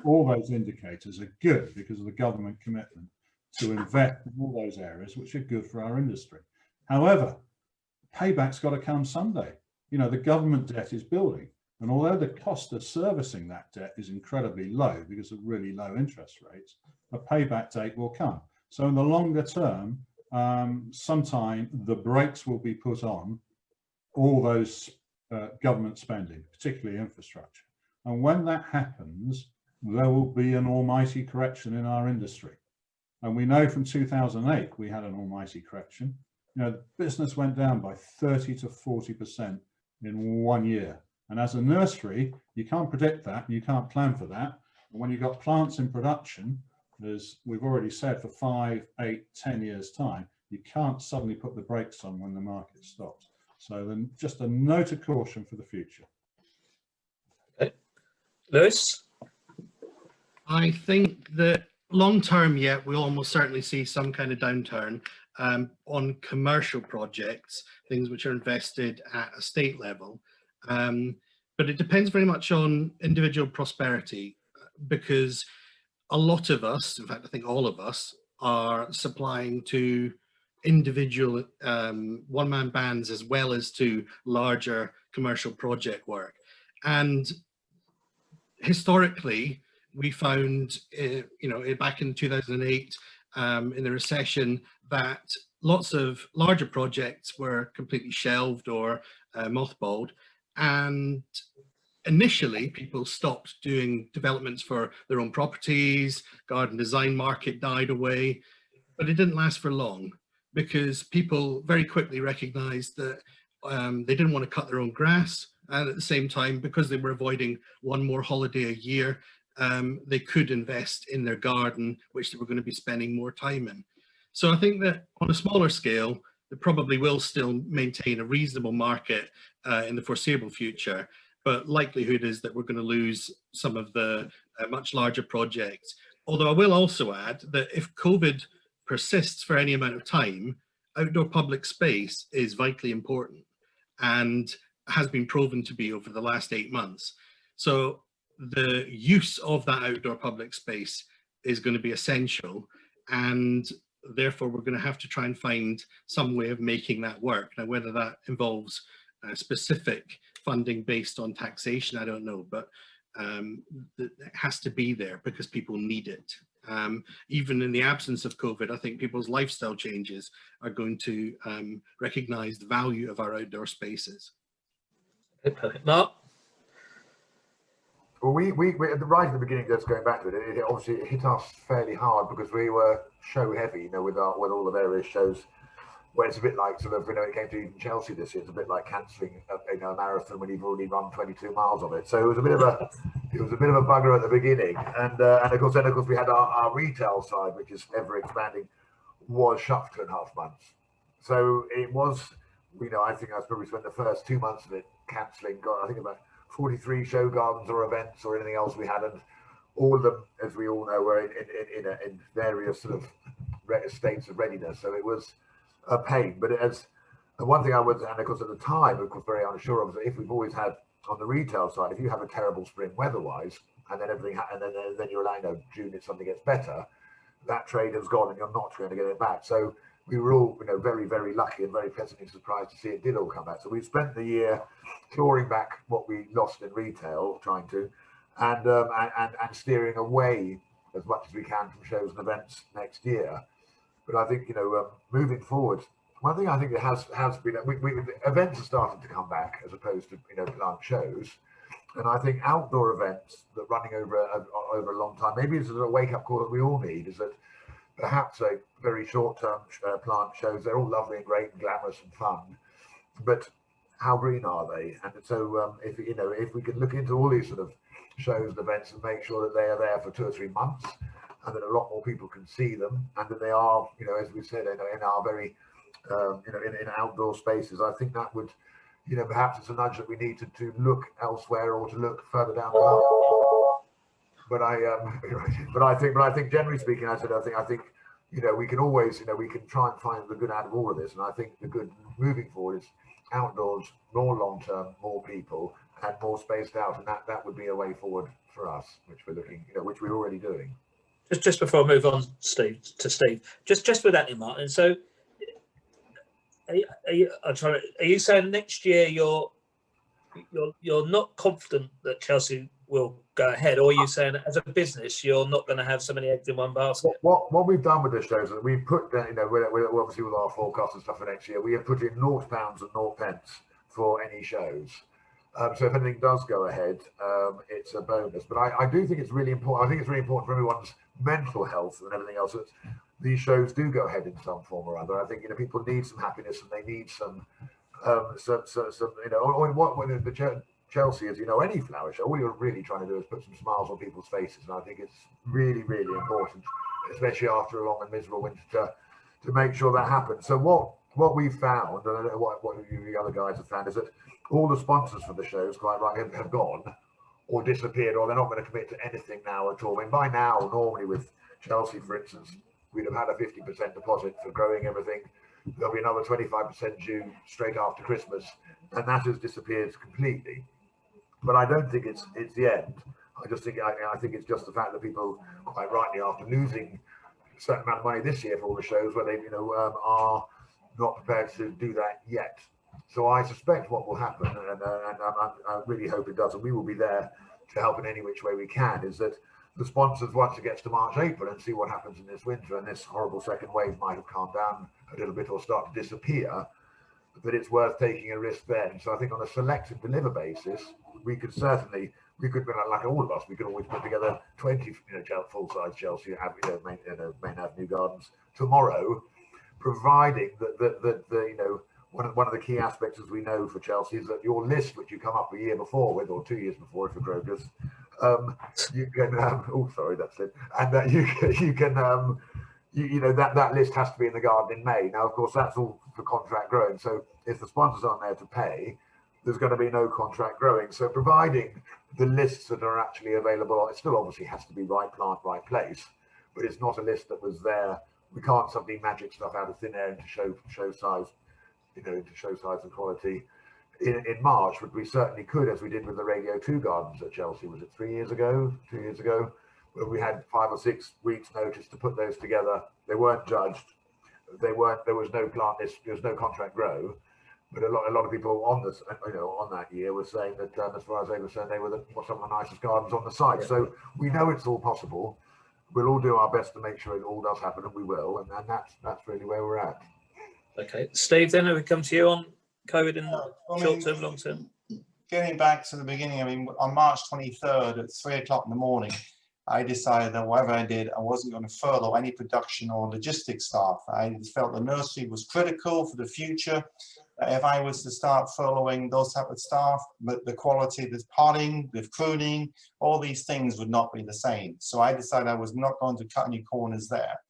All those indicators are good because of the government commitment to invest in all those areas, which are good for our industry. However, payback's got to come someday. You know, the government debt is building, and although the cost of servicing that debt is incredibly low because of really low interest rates, a payback date will come. So in the longer term, sometime the brakes will be put on all those government spending, particularly infrastructure. And when that happens, there will be an almighty correction in our industry. And we know from 2008, we had an almighty correction. You know, business went down by 30 to 40% in 1 year. And as a nursery, you can't predict that, and you can't plan for that. And when you've got plants in production, as we've already said, for 5, 8, 10 years time, you can't suddenly put the brakes on when the market stops. So then just a note of caution for the future. Okay. Lewis? I think that long term, yeah, we'll almost certainly see some kind of downturn on commercial projects, things which are invested at a state level. But it depends very much on individual prosperity, because a lot of us, in fact, I think all of us, are supplying to individual one-man bands as well as to larger commercial project work. And historically, we found, you know, back in 2008, in the recession, that lots of larger projects were completely shelved or mothballed. And initially, people stopped doing developments for their own properties, garden design market died away, but it didn't last for long because people very quickly recognized that they didn't want to cut their own grass. And at the same time, because they were avoiding one more holiday a year, they could invest in their garden, which they were going to be spending more time in. So I think that on a smaller scale, they probably will still maintain a reasonable market in the foreseeable future, but likelihood is that we're going to lose some of the much larger projects. Although I will also add that if COVID persists for any amount of time, outdoor public space is vitally important and has been proven to be over the last 8 months. So the use of that outdoor public space is going to be essential, and therefore we're going to have to try and find some way of making that work. Now, whether that involves specific funding based on taxation, I don't know, but it has to be there because people need it. Even in the absence of COVID, I think people's lifestyle changes are going to recognize the value of our outdoor spaces. Mark? Well, we right at the beginning, just going back to it, it obviously hit us fairly hard because we were show heavy, you know, with all the various shows. Where it's a bit like sort of, you know, it came to even Chelsea this year. It's a bit like cancelling a marathon when you've already run 22 miles of it. So it was a bit of a bugger at the beginning, and of course we had our retail side, which is ever expanding, was shut for 2.5 months. So it was, you know, I think I probably spent the first 2 months of it cancelling. I think about 43 show gardens or events or anything else we had, and all of them, as we all know, were in various sort of states of readiness. So it was a pain. But as one thing I was, and of course at the time, of course, very unsure of, if we've always had on the retail side, if you have a terrible spring weather-wise, and then everything, and then you're allowed, you know, June if something gets better, that trade has gone, and you're not going to get it back. So we were all, you know, very, very lucky and very pleasantly surprised to see it did all come back. So we spent the year clawing back what we lost in retail, trying to, and steering away as much as we can from shows and events next year. But I think, you know, moving forward, one thing I think it has been, events have started to come back as opposed to, you know, plant shows. And I think outdoor events that running over a long time, maybe it's a wake up call that we all need, is that perhaps a very short-term plant shows. They're all lovely and great and glamorous and fun, but how green are they? And so if you know, if we can look into all these sort of shows and events and make sure that they are there for 2 or 3 months, and that a lot more people can see them, and that they are, you know, as we said, in our very you know, in outdoor spaces, I think that would, you know, perhaps it's a nudge that we need to look elsewhere or to look further down the line. But I think generally speaking, I think, you know, we can always, you know, we can try and find the good out of all of this. And I think the good moving forward is outdoors, more long-term, more people, and more spaced out. And that would be a way forward for us, which we're looking, you know, which we're already doing. Just before I move on, Steve, just with that in mind. And so, are you saying next year you're not confident that Chelsea will go ahead, or are you saying as a business you're not going to have so many eggs in one basket? What we've done with this show is that we've put, you know, we're obviously with our forecast and stuff for next year, we have put in £0 and 0 pence for any shows. So if anything does go ahead, it's a bonus. But I do think it's really important. I think it's really important for everyone's mental health and everything else that these shows do go ahead in some form or other. I think, you know, people need some happiness and they need some you know, when the Chelsea, as you know, any flower show, all you're really trying to do is put some smiles on people's faces. And I think it's really, really important, especially after a long and miserable winter, to make sure that happens. So what we've found, and I don't know what the other guys have found, is that all the sponsors for the shows, quite right, have gone or disappeared, or they're not going to commit to anything now at all. I mean, by now, normally with Chelsea, for instance, we'd have had a 50% deposit for growing everything. There'll be another 25% due straight after Christmas, and that has disappeared completely. But I don't think it's the end. I just think I think it's just the fact that people, quite rightly, after losing a certain amount of money this year for all the shows, where they, you know, are not prepared to do that yet. So I suspect what will happen, and I really hope it does, and we will be there to help in any which way we can, is that the sponsors, once it gets to March, April, and see what happens in this winter, and this horrible second wave might have calmed down a little bit or start to disappear, that it's worth taking a risk then. So I think on a select and deliver basis, we could, like all of us, we could always put together 20, you know, full-size Chelsea, main avenue gardens tomorrow, providing that you know, one of the key aspects, as we know, for Chelsea is that your list, which you come up a year before with, or 2 years before if you're Grocers, you can oh sorry, that's it, and that you can you know, that list has to be in the garden in May. Now, of course, that's all for contract growing. So if the sponsors aren't there to pay, there's going to be no contract growing. So providing the lists that are actually available, it still obviously has to be right plant, right place, but it's not a list that was there. We can't suddenly magic stuff out of thin air into show size, you know, into show size and quality in March, but we certainly could, as we did with the Radio 2 gardens at Chelsea. Was it 2 years ago, where we had 5 or 6 weeks notice to put those together. They weren't judged. There was no plant list, there was no contract grow. But a lot of people on this, you know, on that year were saying that as far as they were concerned, they were some of the nicest gardens on the site. Yeah. So we know it's all possible. We'll all do our best to make sure it all does happen, and we will. And that's really where we're at. Okay, Steve. Then we come to you on COVID in short term, long term. Getting back to the beginning, I mean, on March 23rd at 3 o'clock in the morning, I decided that whatever I did, I wasn't going to furlough any production or logistics staff. I felt the nursery was critical for the future. If I was to start furloughing those type of staff, but the quality, the potting, the pruning, all these things would not be the same. So I decided I was not going to cut any corners there.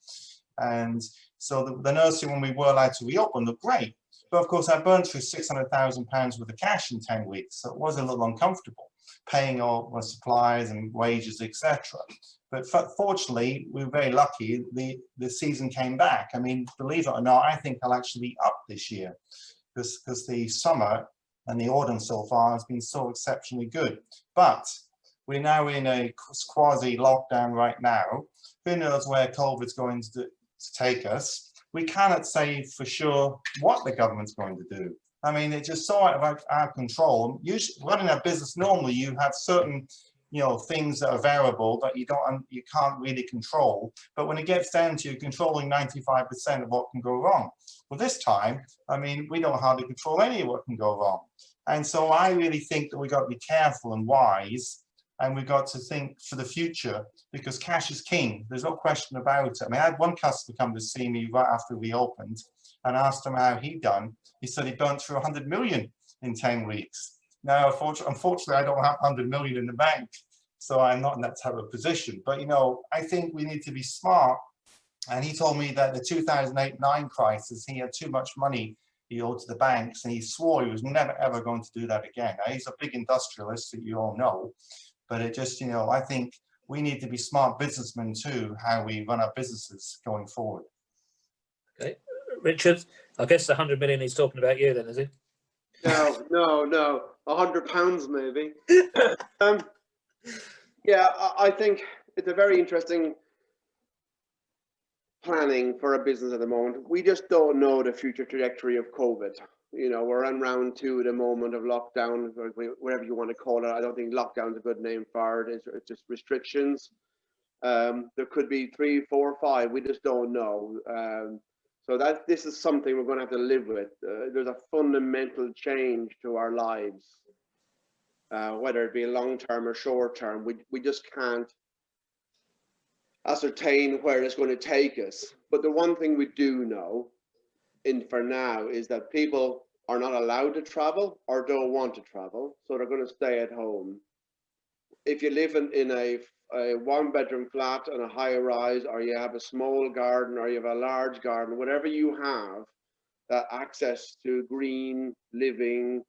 And so the nursery, when we were allowed to reopen, looked great. But of course, I burned through £600,000 worth of cash in 10 weeks. So it was a little uncomfortable, paying all my supplies and wages, etc. But fortunately, we were very lucky. The season came back. I mean, believe it or not, I think I'll actually be up this year, because the summer and the autumn so far has been so exceptionally good. But we're now in a quasi lockdown right now. Who knows where COVID's going to take us? We cannot say for sure what the government's going to do. I mean, it's just so out of our control. Usually, running a business normally, you have certain, you know, things that are variable that you can't really control. But when it gets down to you controlling 95% of what can go wrong, well, this time, I mean, we don't hardly control any of what can go wrong. And so I really think that we got to be careful and wise And we've got to think for the future, because cash is king. There's no question about it. I mean, I had one customer come to see me right after we opened and asked him how he'd done. He said he burnt through 100 million in 10 weeks. Now, unfortunately, I don't have 100 million in the bank, so I'm not in that type of position. But, you know, I think we need to be smart. And he told me that the 2008-9 crisis, he had too much money he owed to the banks, and he swore he was never, ever going to do that again. Now, he's a big industrialist that you all know, but it just, you know, I think we need to be smart businessmen too, how we run our businesses going forward. Okay, Richard, I guess the 100 million he's talking about you then, is he? No, £100 maybe. Yeah, I think it's a very interesting planning for a business at the moment. We just don't know the future trajectory of COVID. You know, we're on round 2 at the moment of lockdown, or whatever you want to call it. I don't think lockdown is a good name for it. It's just restrictions. There could be 3, 4, 5. We just don't know. So this is something we're going to have to live with. There's a fundamental change to our lives, whether it be long term or short term. We just can't ascertain where it's going to take us. But the one thing we do know, for now, is that people are not allowed to travel or don't want to travel, so they're going to stay at home. If you live in a 1-bedroom flat and a high rise, or you have a small garden, or you have a large garden, whatever you have, that access to green living,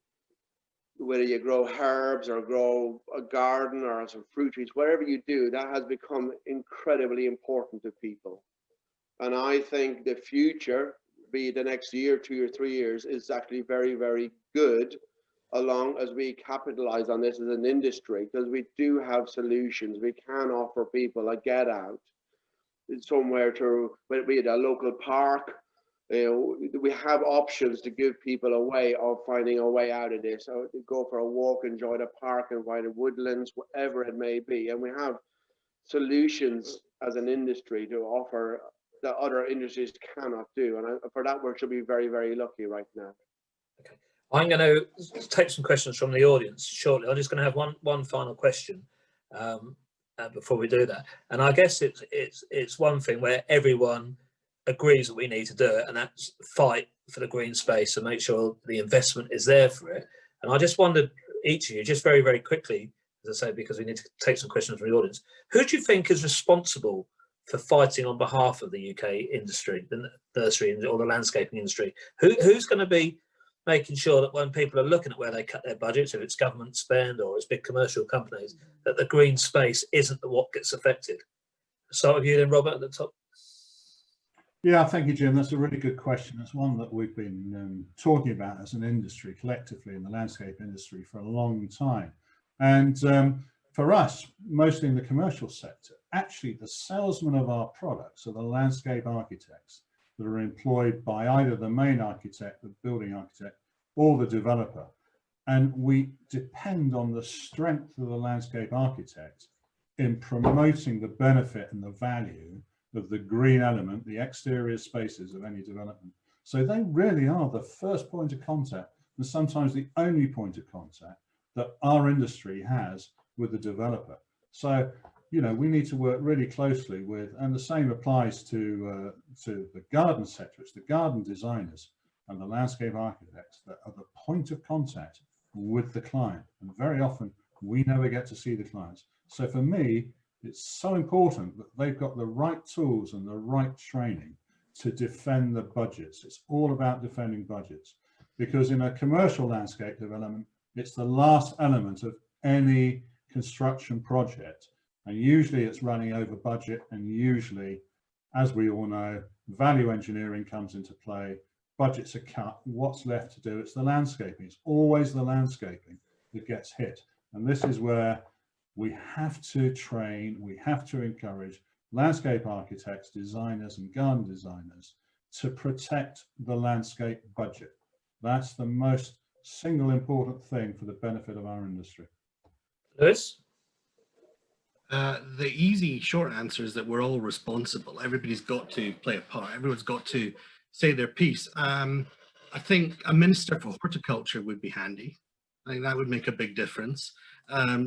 whether you grow herbs or grow a garden or some fruit trees, whatever you do, that has become incredibly important to people. And I think the future, be it the next year, 2 or 3 years, is actually very, very good, along as we capitalize on this as an industry, because we do have solutions. We can offer people a get out somewhere to, be it a local park. You know, we have options to give people a way of finding a way out of this. So go for a walk, enjoy the park, enjoy the woodlands, whatever it may be. And we have solutions as an industry to offer that other industries cannot do. And for that, we should be very, very lucky right now. Okay. I'm going to take some questions from the audience shortly. I'm just going to have one final question before we do that. And I guess it's one thing where everyone agrees that we need to do it, and that's fight for the green space and make sure the investment is there for it. And I just wondered, each of you, just very, very quickly, as I say, because we need to take some questions from the audience, who do you think is responsible for fighting on behalf of the UK industry, the nursery or the landscaping industry? Who's going to be making sure that when people are looking at where they cut their budgets, if it's government spend or it's big commercial companies, that the green space isn't what gets affected? Start with you then, Robert, at the top. Yeah, thank you, Jim. That's a really good question. It's one that we've been talking about as an industry collectively in the landscape industry for a long time. And for us, mostly in the commercial sector, actually the salesmen of our products are the landscape architects that are employed by either the main architect, the building architect, or the developer. And we depend on the strength of the landscape architect in promoting the benefit and the value of the green element, the exterior spaces of any development. So they really are the first point of contact, and sometimes the only point of contact that our industry has with the developer. So, you know, we need to work really closely with, and the same applies to the garden sector. It's the garden designers and the landscape architects that are the point of contact with the client. And very often we never get to see the clients. So for me, it's so important that they've got the right tools and the right training to defend the budgets. It's all about defending budgets, because in a commercial landscape development, it's the last element of any construction project. And usually it's running over budget, and usually, as we all know, value engineering comes into play, budgets are cut, what's left to do? It's the landscaping. It's always the landscaping that gets hit. And this is where we have to train, we have to encourage landscape architects, designers and garden designers to protect the landscape budget. That's the most single important thing for the benefit of our industry. Lewis? The easy short answer is that we're all responsible. Everybody's got to play a part. Everyone's got to say their piece. I think a minister for horticulture would be handy. I think that would make a big difference,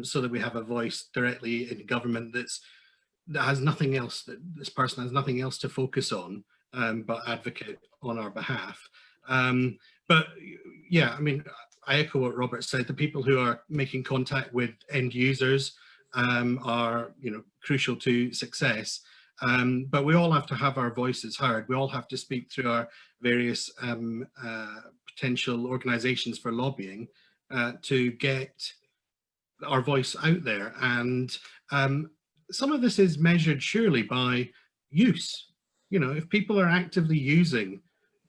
so that we have a voice directly in government that has nothing else, that this person has nothing else to focus on but advocate on our behalf. But yeah, I mean, I echo what Robert said. The people who are making contact with end users are, you know, crucial to success. But we all have to have our voices heard. We all have to speak through our various potential organizations for lobbying to get our voice out there. And some of this is measured surely by use. You know, if people are actively using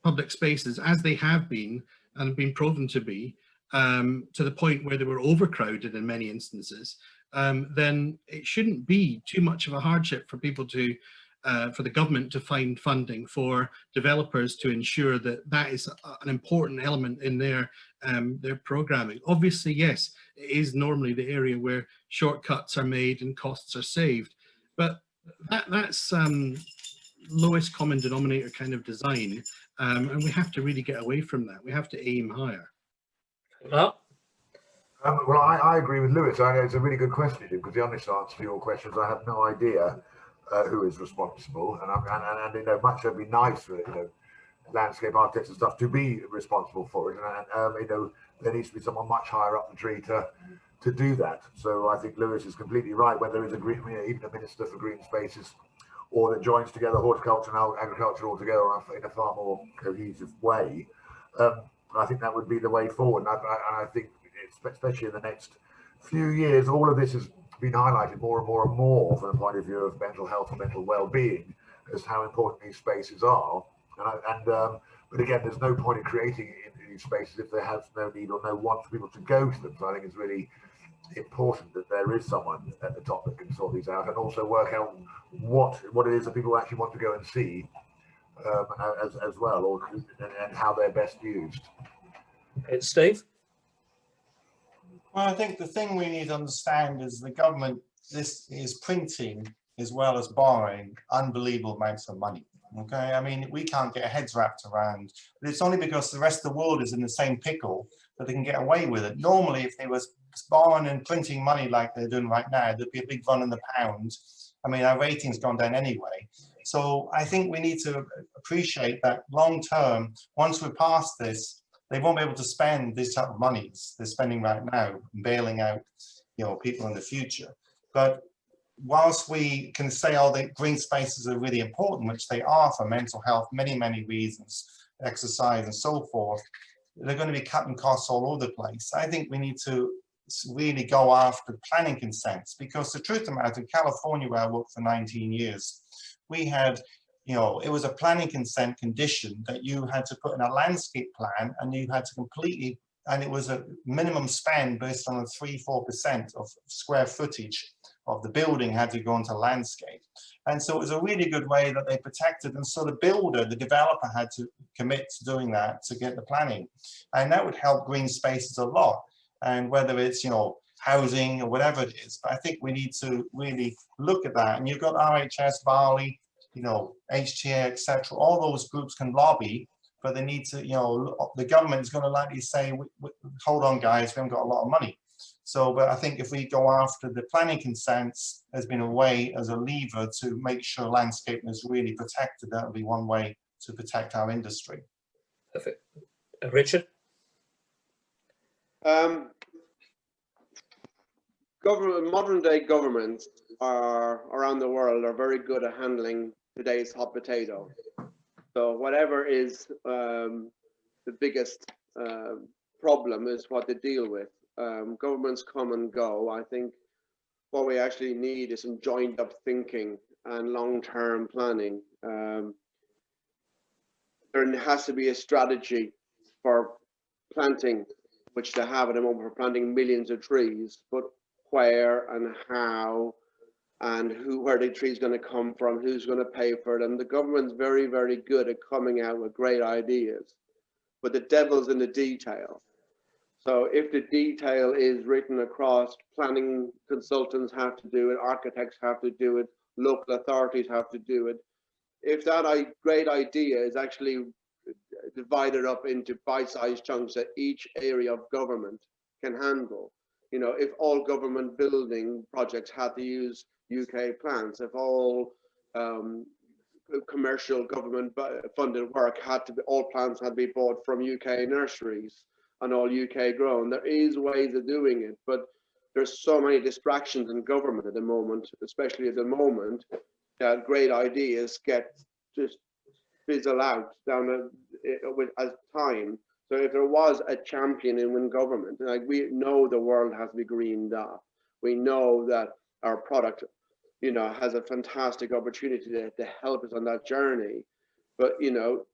public spaces as they have been and been proven to be, to the point where they were overcrowded in many instances, then it shouldn't be too much of a hardship for people to, for the government to find funding for developers to ensure that that is an important element in their programming. Obviously, yes, it is normally the area where shortcuts are made and costs are saved, but that's lowest common denominator kind of design, and we have to really get away from that. We have to aim higher. Mark? Well, I agree with Lewis. It's a really good question, because the honest answer to your questions, I have no idea who is responsible, and you know, much would be nice for, you know, landscape architects and stuff to be responsible for it, and you know, there needs to be someone much higher up the tree to do that. So I think Lewis is completely right. Whether it's a green, you know, even a minister for green spaces, or that joins together horticulture and agriculture all together in a far more cohesive way, I think that would be the way forward. And I think, especially in the next few years, all of this has been highlighted more and more and more from the point of view of mental health and mental well-being, as how important these spaces are. But again, there's no point in creating these spaces if there has no need or no want for people to go to them. So I think it's really important that there is someone at the top that can sort these out and also work out what it is that people actually want to go and see as well, and how they're best used. It's Steve. Well, I think the thing we need to understand is the government, this is printing as well as borrowing unbelievable amounts of money. Okay, I mean, we can't get our heads wrapped around, but it's only because the rest of the world is in the same pickle that they can get away with it. Normally, if they was borrowing and printing money like they're doing right now, there'd be a big run in the pound. I mean, our rating's gone down anyway. So I think we need to appreciate that long term, once we're past this, they won't be able to spend this type of money they're spending right now, bailing out, you know, people in the future. But whilst we can say, oh, the green spaces are really important, which they are for mental health, many reasons, exercise and so forth, they're going to be cutting costs all over the place. I think we need to really go after planning consents, because the truth of the matter, in California, where I worked for 19 years, we had, you know, it was a planning consent condition that you had to put in a landscape plan, and you had to completely, and it was a minimum spend based on a 3-4% of square footage of the building had to go into landscape. And so it was a really good way that they protected, and so the builder, the developer, had to commit to doing that to get the planning. And that would help green spaces a lot. And whether it's, you know, housing or whatever it is, but I think we need to really look at that. And you've got RHS, Barley, you know, HTA, etc. All those groups can lobby, but they need to, you know, the government is going to likely say, hold on guys, we haven't got a lot of money. So, but I think if we go after the planning consents, there's been a way as a lever to make sure landscaping is really protected. That would be one way to protect our industry. Perfect. Richard? Modern day governments are around the world are very good at handling today's hot potato. So whatever is the biggest problem is what they deal with. Governments come and go. I think what we actually need is some joined up thinking and long-term planning. There has to be a strategy for planting, which they have at the moment for planting millions of trees, but where and how and where the tree's going to come from, who's going to pay for them. The government's very, very good at coming out with great ideas, but the devil's in the detail. So if the detail is written across, planning consultants have to do it, architects have to do it, local authorities have to do it. If that great idea is actually divided up into bite-sized chunks at each area of government, can handle. You know, if all government building projects had to use UK plants, if all commercial government funded work had to be, all plants had to be bought from UK nurseries and all UK grown. There is ways of doing it, but there's so many distractions in government at the moment, especially at the moment, that great ideas get just fizzle out down with as time. So if there was a champion in government, like we know the world has to be greened up. We know that our product, you know, has a fantastic opportunity to help us on that journey. But, you know,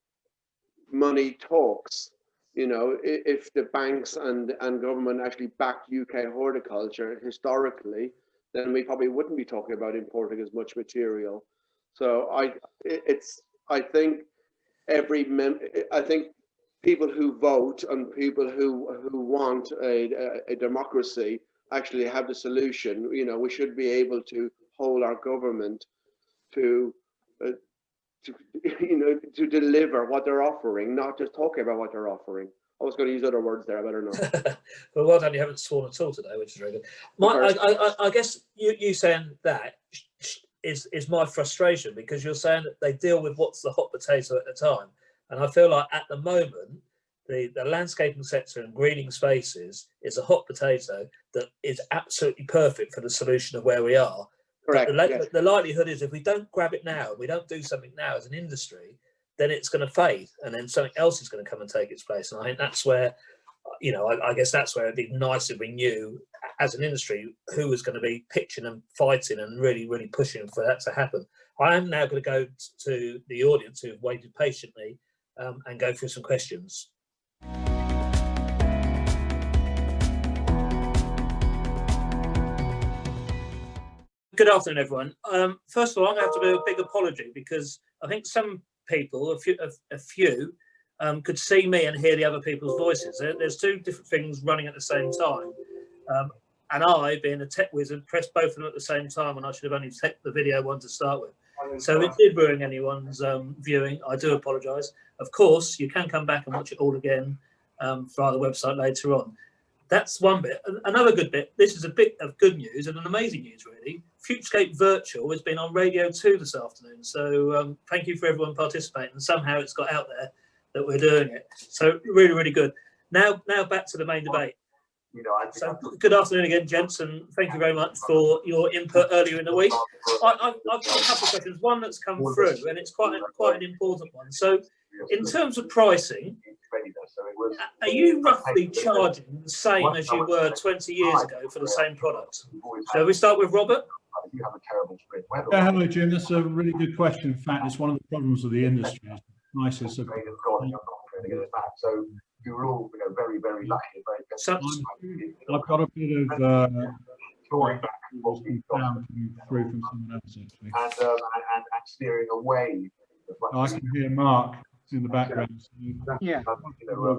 money talks. You know, if the banks and government actually backed UK horticulture historically, then we probably wouldn't be talking about importing as much material. So I think I think people who vote and people who want a democracy actually have the solution. You know, we should be able to hold our government to you know, to deliver what they're offering, not just talking about what they're offering. I was going to use other words there, I better not. Well, well done, you haven't sworn at all today, which is very good. I guess you saying that is my frustration, because you're saying that they deal with what's the hot potato at the time. And I feel like at the moment, the landscaping sector and greening spaces is a hot potato that is absolutely perfect for the solution of where we are. Correct. Yes. The likelihood is if we don't grab it now, we don't do something now as an industry, then it's going to fade, and then something else is going to come and take its place. And I think that's where, you know, I guess that's where it'd be nice if we knew as an industry who was going to be pitching and fighting and really, really pushing for that to happen. I am now going to go to the audience who've waited patiently and go through some questions. Good afternoon, everyone. First of all, I'm going to have to do a big apology, because I think some people, a few could see me and hear the other people's voices. There's two different things running at the same time. And I, being a tech wizard, pressed both of them at the same time, and I should have only set the video one to start with. So it did ruin anyone's viewing. I do apologise. Of course, you can come back and watch it all again via the website later on. That's one bit. Another good bit, this is a bit of good news and an amazing news, really. FutureScape Virtual has been on Radio 2 this afternoon. So thank you for everyone participating. And somehow it's got out there that we're doing it. So really, really good. Now back to the main debate. So good afternoon again, gents, and thank you very much for your input earlier in the week. I've got a couple of questions. One that's come through, and it's quite an important one. So in terms of pricing, are you roughly charging the same as you were 20 years ago for the same product? So we start with Robert. Yeah, hello, Jim. That's a really good question. In fact, it's one of the problems of the industry. Prices have so we were all, you know, very, very lucky. So I've got a bit of drawing back what we've got through from someone else, actually. And steering away. I can hear Mark in the background. Yeah.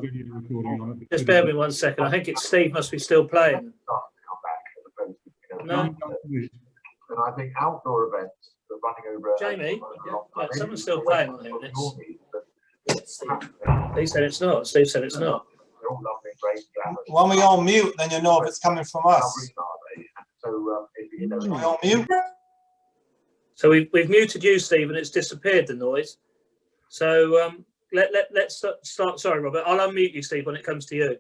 Video recording on it. Just bear with me 1 second. I think it's Steve must be still playing. No. And I think outdoor events are running over. Jamie, yeah, someone's still playing on here. He said it's not. Steve said it's not. When we all mute, then you know if it's coming from us. We all mute. So we've muted you, Steve, and it's disappeared, the noise. So let's start. Sorry, Robert. I'll unmute you, Steve, when it comes to you.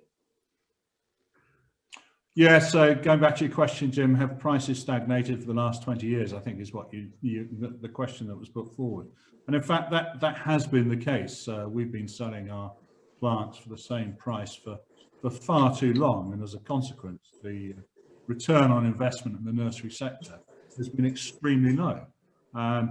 Yeah, so going back to your question, Jim, have prices stagnated for the last 20 years, I think is what the question that was put forward. And in fact, that has been the case. We've been selling our plants for the same price for far too long. And as a consequence, the return on investment in the nursery sector has been extremely low.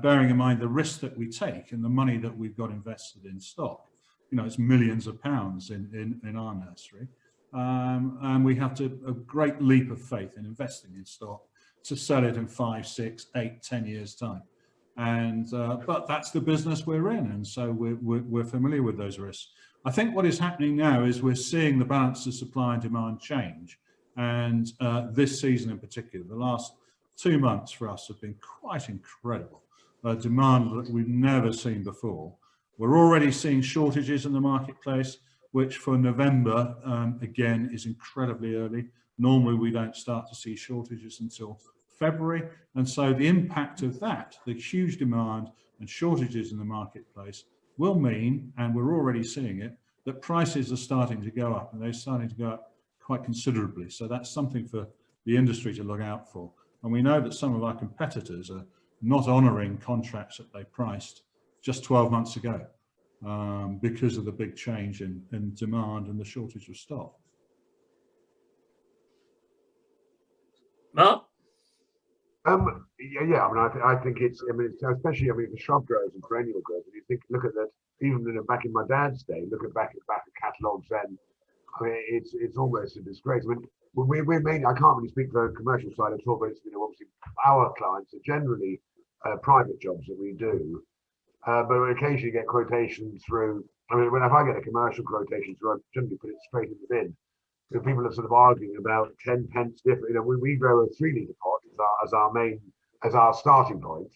Bearing in mind the risk that we take and the money that we've got invested in stock, you know, it's millions of pounds in our nursery. And we have a great leap of faith in investing in stock to sell it in 5, 6, 8, 10 years time. And but that's the business we're in, and so we're familiar with those risks. I think what is happening now is we're seeing the balance of supply and demand change, and this season in particular, the last 2 months for us have been quite incredible. Demand that we've never seen before. We're already seeing shortages in the marketplace. which for November, again, is incredibly early. Normally, we don't start to see shortages until February. And so the impact of that, the huge demand and shortages in the marketplace, will mean, and we're already seeing it, that prices are starting to go up, and they're starting to go up quite considerably. So that's something for the industry to look out for. And we know that some of our competitors are not honouring contracts that they priced just 12 months ago because of the big change in demand and the shortage of stock. Mark? Yeah, I think it's especially, for shrub growers and perennial growers, if you look at that, even back in my dad's day, look back at catalogues then, it's almost a disgrace. We're mainly, I can't really speak for the commercial side at all, but it's, obviously our clients are generally private jobs that we do, but we occasionally get quotations through. If I get a commercial quotation through, I generally put it straight in the bin. People are sort of arguing about 10 pence different. We grow a 3 litre pot as our starting point,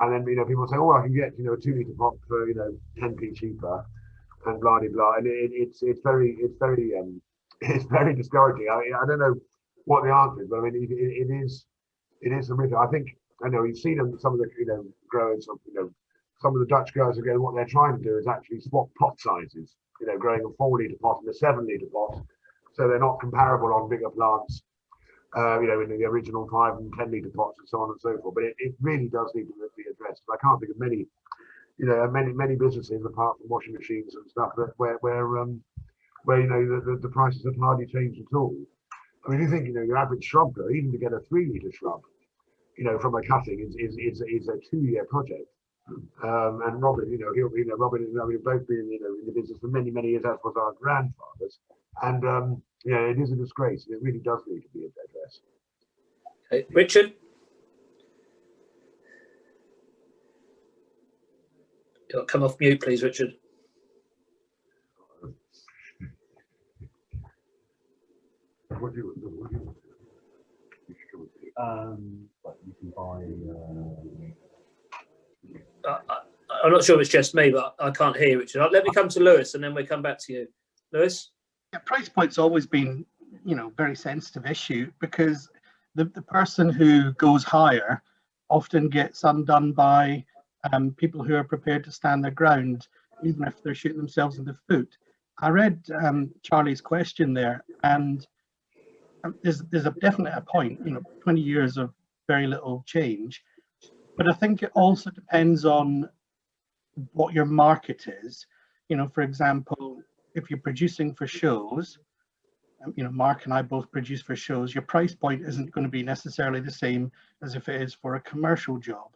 and then people say, oh, I can get a 2 litre pot for 10p cheaper, and blah blah blah. And it's very discouraging. I don't know what the answer is, but it is a myth. I know you've seen some of the growers, some of the Dutch growers again. What they're trying to do is actually swap pot sizes. Growing a 4 litre pot and a 7 litre pot. So they're not comparable on bigger plants, in the original 5 and 10 litre pots and so on and so forth. But it really does need to be addressed. I can't think of many, many businesses apart from washing machines and stuff where the prices have hardly changed at all. You think your average shrub grower, even to get a 3 litre shrub, from a cutting is a 2-year project. And Robin, Robin, we've both been in the business for many years, as was our grandfathers. And it is a disgrace. It really does need to be addressed. Okay. Richard? Come off mute, please, Richard. What do you want? You can buy. I'm not sure if it's just me, but I can't hear Richard. Let me come to Lewis, and then we come back to you. Lewis? Yeah, price point's always been, very sensitive issue, because the person who goes higher often gets undone by people who are prepared to stand their ground, even if they're shooting themselves in the foot. I read Charlie's question there, and there's definitely a point. 20 years of very little change, but I think it also depends on what your market is. For example, if you're producing for shows, Mark and I both produce for shows, your price point isn't going to be necessarily the same as if it is for a commercial job.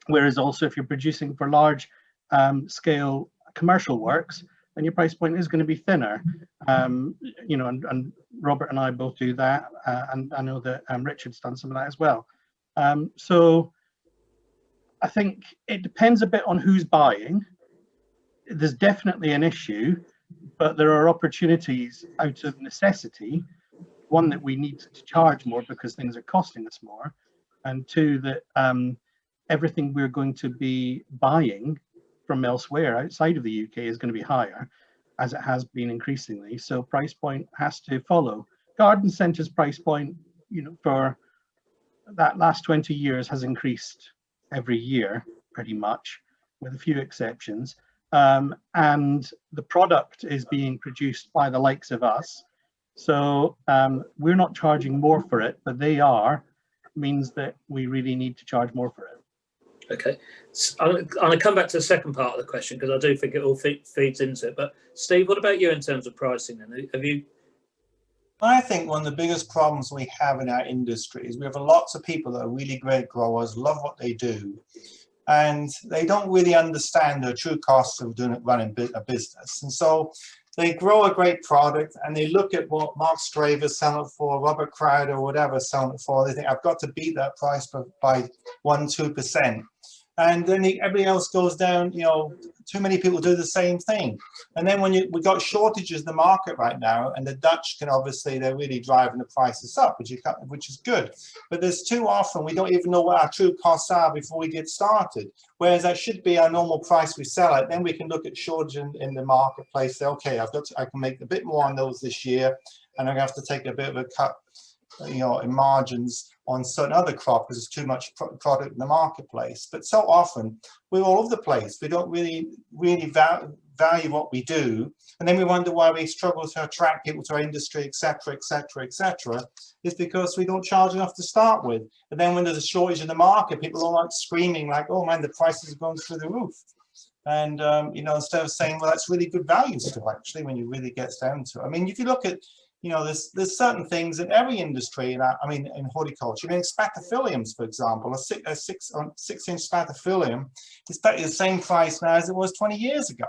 Whereas also if you're producing for large scale commercial works, then your price point is going to be thinner. And Robert and I both do that, and I know that Richard's done some of that as well. So I think it depends a bit on who's buying. There's definitely an issue, but there are opportunities out of necessity. One, that we need to charge more because things are costing us more, and two, that everything we're going to be buying from elsewhere outside of the UK is going to be higher, as it has been increasingly. So price point has to follow. Garden centre's price point, for that last 20 years has increased every year, pretty much, with a few exceptions. And the product is being produced by the likes of us. So we're not charging more for it, but they are, means that we really need to charge more for it. Okay, so I'm going to come back to the second part of the question, because I do think it all feeds into it. But Steve, what about you in terms of pricing then? Have you? I think one of the biggest problems we have in our industry is we have lots of people that are really great growers, love what they do, and they don't really understand the true costs of running a business. And so they grow a great product and they look at what Mark Straver selling it for, Robert Crowder or whatever selling it for. They think, I've got to beat that price by 1-2%. And then everybody else goes down, too many people do the same thing. And then when we got shortages in the market right now, and the Dutch can obviously, they're really driving the prices up, which is good. But there's too often we don't even know what our true costs are before we get started. Whereas that should be our normal price we sell it. Then we can look at shortage in the marketplace. Say, okay, I can make a bit more on those this year, and I have to take a bit of a cut, you know, in margins on certain other crops because there's too much product in the marketplace. But so often we're all over the place. We don't really value what we do, and then we wonder why we struggle to attract people to our industry, etc., etc., etc. Is because we don't charge enough to start with. And then when there's a shortage in the market, people are like screaming like, "Oh man, the prices are going through the roof." And you know, instead of saying, "Well, that's really good value stuff," actually, when you really get down to it. I mean, if you look at, you know, there's certain things in every industry, I mean, in horticulture. I mean, spathiphyllums, for example, a 6-inch spathiphyllum is the same price now as it was 20 years ago.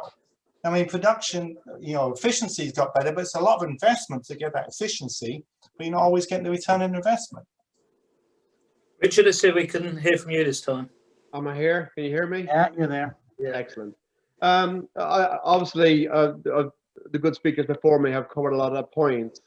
I mean, production, you know, efficiency's got better, but it's a lot of investment to get that efficiency, but you're not always getting the return on investment. Richard, let's see if we can hear from you this time. Am I here? Can you hear me? Yeah, you're there. Yeah. Excellent. Obviously, the good speakers before me have covered a lot of points.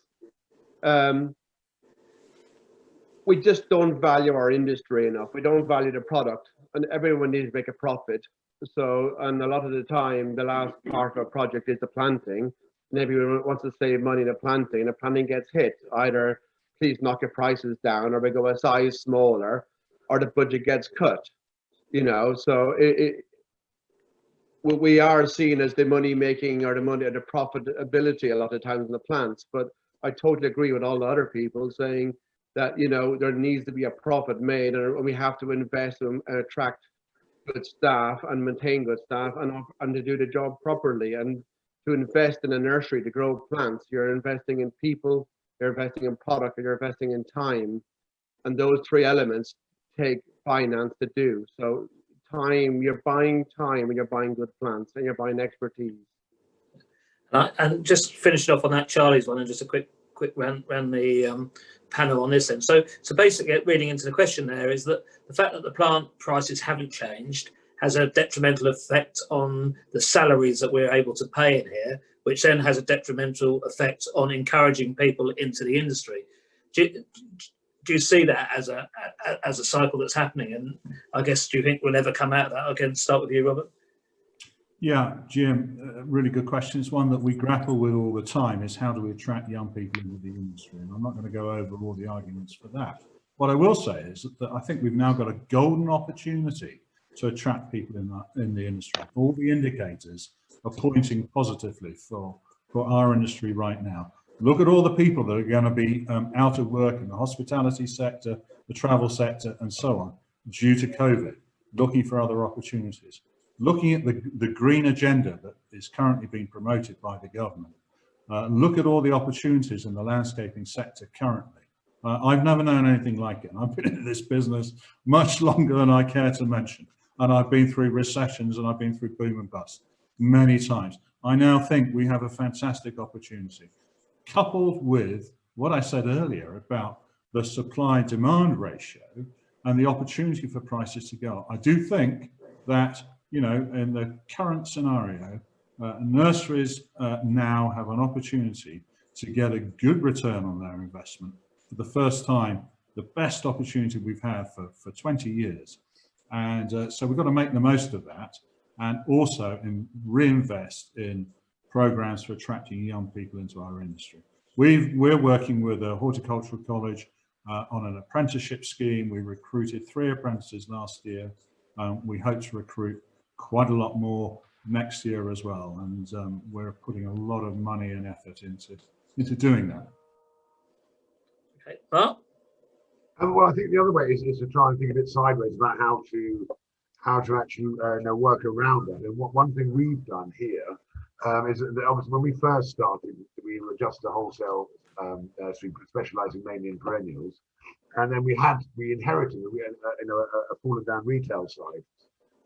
We just don't value our industry enough. We don't value the product, and everyone needs to make a profit. So, and a lot of the time, the last part of a project is the planting, and everyone wants to save money in the planting, and the planting gets hit. Either please knock your prices down, or we go a size smaller, or the budget gets cut. You know, so we are seen as the money making or the profitability a lot of times in the plants. But I totally agree with all the other people saying that, you know, there needs to be a profit made, and we have to invest and attract good staff and maintain good staff and to do the job properly. And to invest in a nursery to grow plants, you're investing in people, you're investing in product, and you're investing in time. And those three elements take finance to do. So time, you're buying time, and you're buying good plants, and you're buying expertise. And just finishing off on that Charlie's one, and just a quick round the panel on this then. So basically, reading into the question there is that the fact that the plant prices haven't changed has a detrimental effect on the salaries that we're able to pay in here, which then has a detrimental effect on encouraging people into the industry. Do you see that as a cycle that's happening? And I guess, do you think we'll ever come out of that? I can start with you, Robert. Yeah, Jim, really good question. It's one that we grapple with all the time, is how do we attract young people into the industry? And I'm not going to go over all the arguments for that. What I will say is that I think we've now got a golden opportunity to attract people in the industry. All the indicators are pointing positively for our industry right now. Look at all the people that are going to be out of work in the hospitality sector, the travel sector, and so on, due to COVID, looking for other opportunities. Looking at the green agenda that is currently being promoted by the government, look at all the opportunities in the landscaping sector currently. I've never known anything like it. And I've been in this business much longer than I care to mention. And I've been through recessions, and I've been through boom and bust many times. I now think we have a fantastic opportunity, coupled with what I said earlier about the supply-demand ratio and the opportunity for prices to go up. I do think that, you know, in the current scenario, nurseries now have an opportunity to get a good return on their investment for the first time, the best opportunity we've had for 20 years. And so we've got to make the most of that, and also reinvest in programs for attracting young people into our industry. We're working with a horticultural college on an apprenticeship scheme. We recruited 3 apprentices last year. We hope to recruit quite a lot more next year as well, and we're putting a lot of money and effort into doing that. Okay, Mark? Well, I think the other way is to try and think a bit sideways about how to actually work around that. And one thing we've done here is that obviously when we first started, we were just a wholesale nursery specialising mainly in perennials, and then we inherited a fallen down retail side.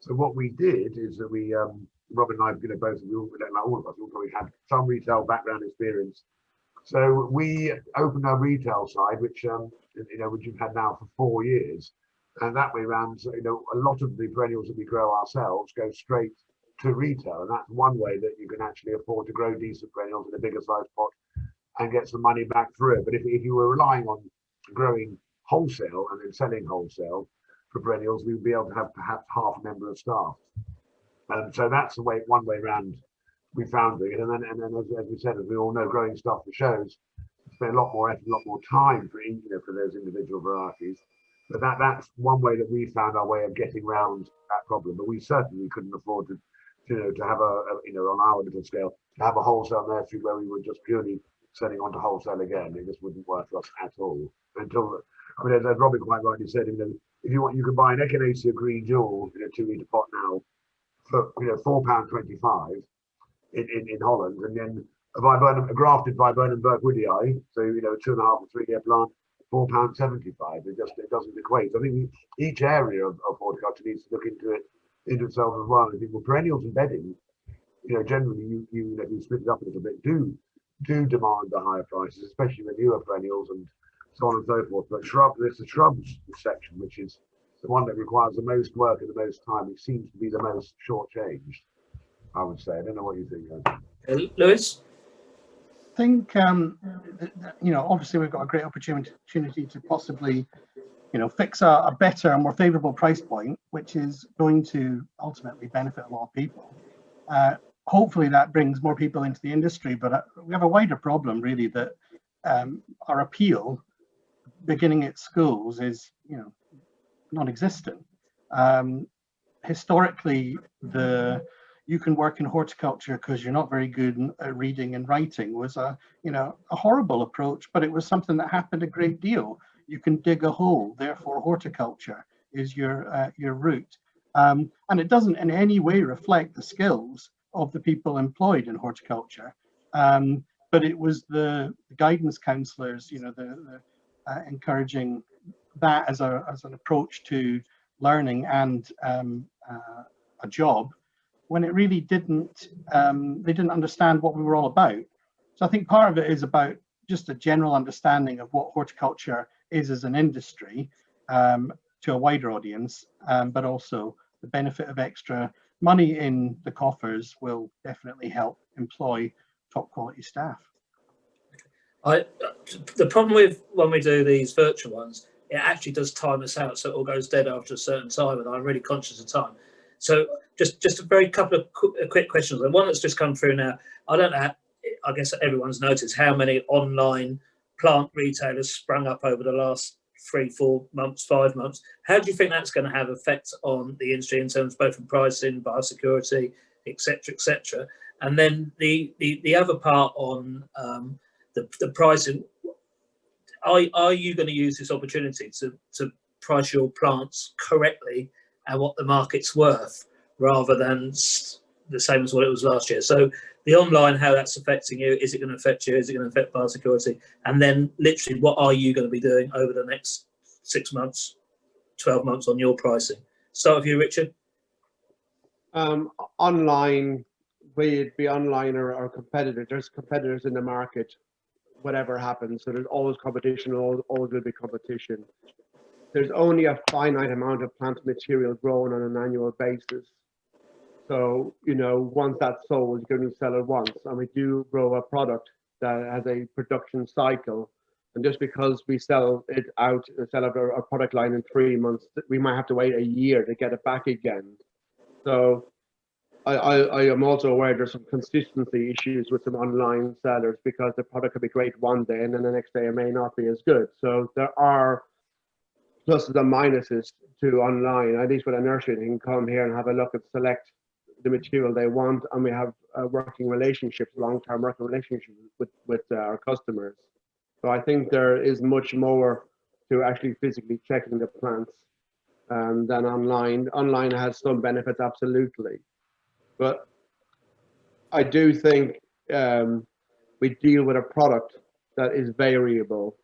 So what we did is that we, Rob and I, both, like all of us, we probably had some retail background experience. So we opened our retail side, which we've had now for 4 years, and that way around, a lot of the perennials that we grow ourselves go straight to retail, and that's one way that you can actually afford to grow decent perennials in a bigger size pot and get some money back through it. But if you were relying on growing wholesale and then selling wholesale for perennials, we would be able to have perhaps half a member of staff. So that's the way, one way around we found it. And then as we said, as we all know, growing stuff for shows, spend a lot more effort, a lot more time for for those individual varieties. But that's one way that we found our way of getting around that problem. But we certainly couldn't afford to have on our little scale, to have a wholesale nursery where we were just purely selling on to wholesale again. It just wouldn't work for us at all. Until, I mean, as Robin quite rightly said, if you want, you can buy an Echinacea green jewel in a 2 litre pot now for £4.25 in Holland, and then a grafted Viburnum Burkwoodii, so 2.5 or 3 year plant, £4.75. It doesn't equate. I think each area of horticulture needs to look into itself as well. I think perennials and bedding, generally you split it up a little bit, do demand the higher prices, especially the newer perennials and so on and so forth. But there's the shrubs section, which is the one that requires the most work and the most time. It seems to be the most shortchanged, I would say. I don't know what you think. Lewis? I think, obviously we've got a great opportunity to possibly, fix a better and more favorable price point, which is going to ultimately benefit a lot of people. Hopefully that brings more people into the industry, but we have a wider problem really that our appeal beginning at schools is, non-existent. Historically, you can work in horticulture because you're not very good at reading and writing was a horrible approach, but it was something that happened a great deal. You can dig a hole, therefore horticulture is your route. And it doesn't in any way reflect the skills of the people employed in horticulture. But it was the guidance counselors, the encouraging that as an approach to learning and a job, when it really didn't, they didn't understand what we were all about. So I think part of it is about just a general understanding of what horticulture is as an industry to a wider audience, but also the benefit of extra money in the coffers will definitely help employ top quality staff. The problem with when we do these virtual ones, it actually does time us out, so it all goes dead after a certain time, and I'm really conscious of time. So just a very couple of quick questions. The one that's just come through now, I don't know, I guess everyone's noticed how many online plant retailers sprung up over the last 3, 4 months, 5 months. How do you think that's going to have effect on the industry in terms of both in pricing, biosecurity, etc.? And then the other part on the pricing, are you going to use this opportunity to price your plants correctly and what the market's worth, rather than the same as what it was last year? So the online, how that's affecting you, is it going to affect you? Is it going to affect biosecurity? And then literally, what are you going to be doing over the next 6 months, 12 months on your pricing? Start with you, Richard. Online, whether it be online or competitors, there's competitors in the market, whatever happens. So there's always competition, always will be competition. There's only a finite amount of plant material grown on an annual basis. So, once that's sold, you can only sell it once. And we do grow a product that has a production cycle. And just because we sell it out, sell out our product line in 3 months, we might have to wait a year to get it back again. So I am also aware there's some consistency issues with some online sellers, because the product could be great one day and then the next day it may not be as good. So there are pluses and minuses to online. At least with a nursery, they can come here and have a look and select the material they want, and we have working relationships, long-term working relationships with our customers. So I think there is much more to actually physically checking the plants than online. Online has some benefits, absolutely, but I do think we deal with a product that is variable.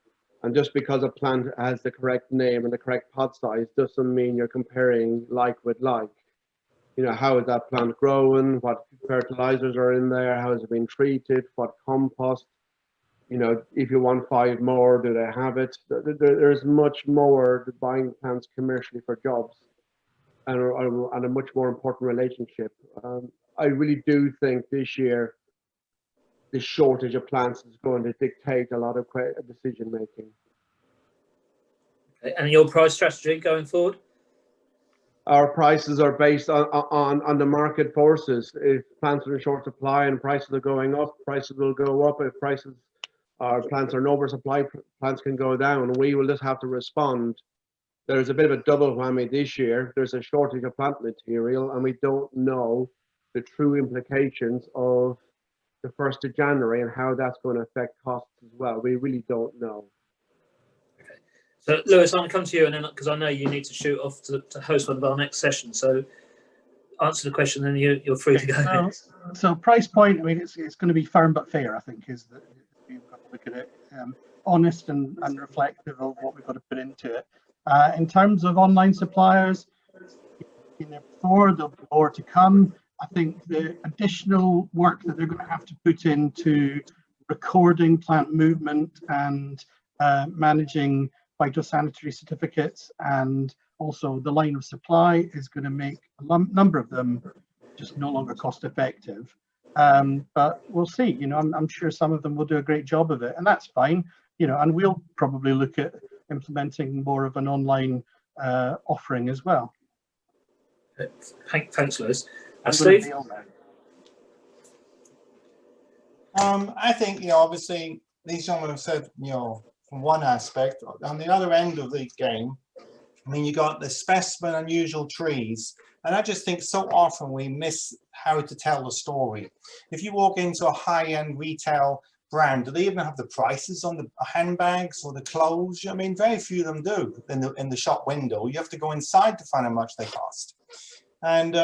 And just because a plant has the correct name and the correct pot size doesn't mean you're comparing like with like. How is that plant growing? What fertilizers are in there? How has it been treated? What compost? If you want 5 more, do they have it? There's much more to buying plants commercially for jobs and a much more important relationship. I really do think this year the shortage of plants is going to dictate a lot of decision making. And your price strategy going forward? Our prices are based on the market forces. If plants are in short supply and prices are going up, prices will go up. If prices our plants are in oversupply, plants can go down. We will just have to respond. There's a bit of a double whammy this year. There's a shortage of plant material, and we don't know the true implications of the 1st of January and how that's going to affect costs as well. We really don't know. Okay. So, Lewis, I'm going to come to you, and then because I know you need to shoot off to host one of our next sessions. So, answer the question, then you're free to go. So price point, I mean, it's going to be firm but fair, I think, is that you've got to look at it honest and reflective of what we've got to put into it. In terms of online suppliers, been there before, there'll be more to come. I think the additional work that they're going to have to put into recording plant movement and managing phytosanitary certificates and also the line of supply is going to make a number of them just no longer cost effective. But we'll see, you know, I'm sure some of them will do a great job of it, and that's fine, you know, and we'll probably look at implementing more of an online offering as well. Thanks, Lewis. Steve? I think, you know, obviously these gentlemen have said, you know, from one aspect, on the other end of the game, I mean, you got the specimen unusual trees, and I just think so often we miss how to tell the story. If you walk into a high-end retail brand, do they even have the prices on the handbags or the clothes? I mean, very few of them do in the shop window. You have to go inside to find how much they cost. And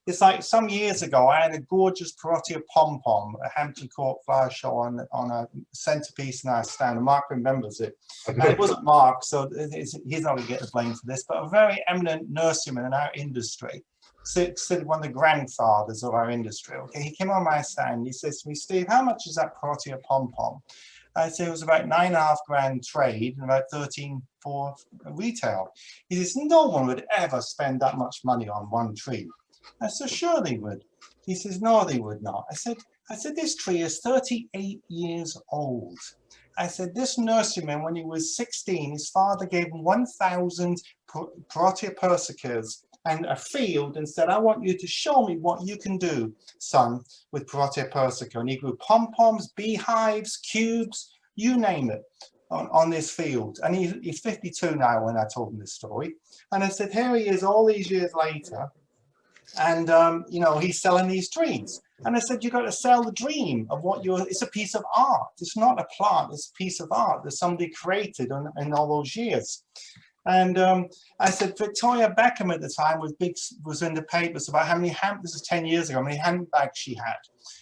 it's like some years ago, I had a gorgeous Parotia pom-pom, a Hampton Court flower show on a centerpiece in our stand. And Mark remembers it. And it wasn't Mark, so he's not going to get the blame for this, but a very eminent nurseryman in our industry, one of the grandfathers of our industry. Okay, he came on my stand. He says to me, Steve, how much is that Parotia pom-pom? I said it was about $9.5 grand trade and about 13 for retail. He says, no one would ever spend that much money on one tree. I said, sure they would. He says, no, they would not. I said, this tree is 38 years old. I said, this nurseryman, when he was 16, his father gave him 1,000 Parotia persicas and a field and said, I want you to show me what you can do, son, with Parotia persica. And he grew pom-poms, beehives, cubes, you name it, on this field. And he's 52 now when I told him this story. And I said, here he is all these years later. And, you know, he's selling these trees. And I said, you got to sell the dream of what it's a piece of art. It's not a plant, it's a piece of art that somebody created in all those years. And I said, Victoria Beckham at the time was in the papers about how many this is 10 years ago, how many handbags she had.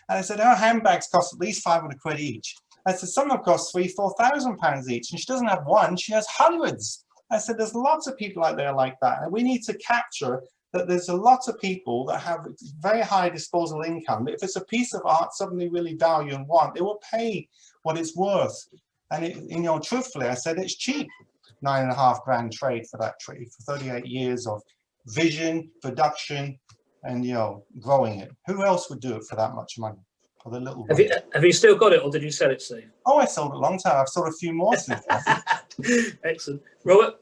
And I said, her handbags cost at least 500 quid each. I said, some of them cost £3,000-4,000 each. And she doesn't have one, she has hundreds. I said, there's lots of people out there like that. And we need to capture that there's a lot of people that have very high disposable income. If it's a piece of art, something they really value and want, they will pay what it's worth. And, you know, truthfully, I said, it's cheap. $9.5 grand trade for that tree for 38 years of vision, production, and, you know, growing it. Who else would do it for that much money? For the little have you still got it, or did you sell it, Steve? Oh, I sold it a long time. I've sold a few more since then. Excellent. Robert?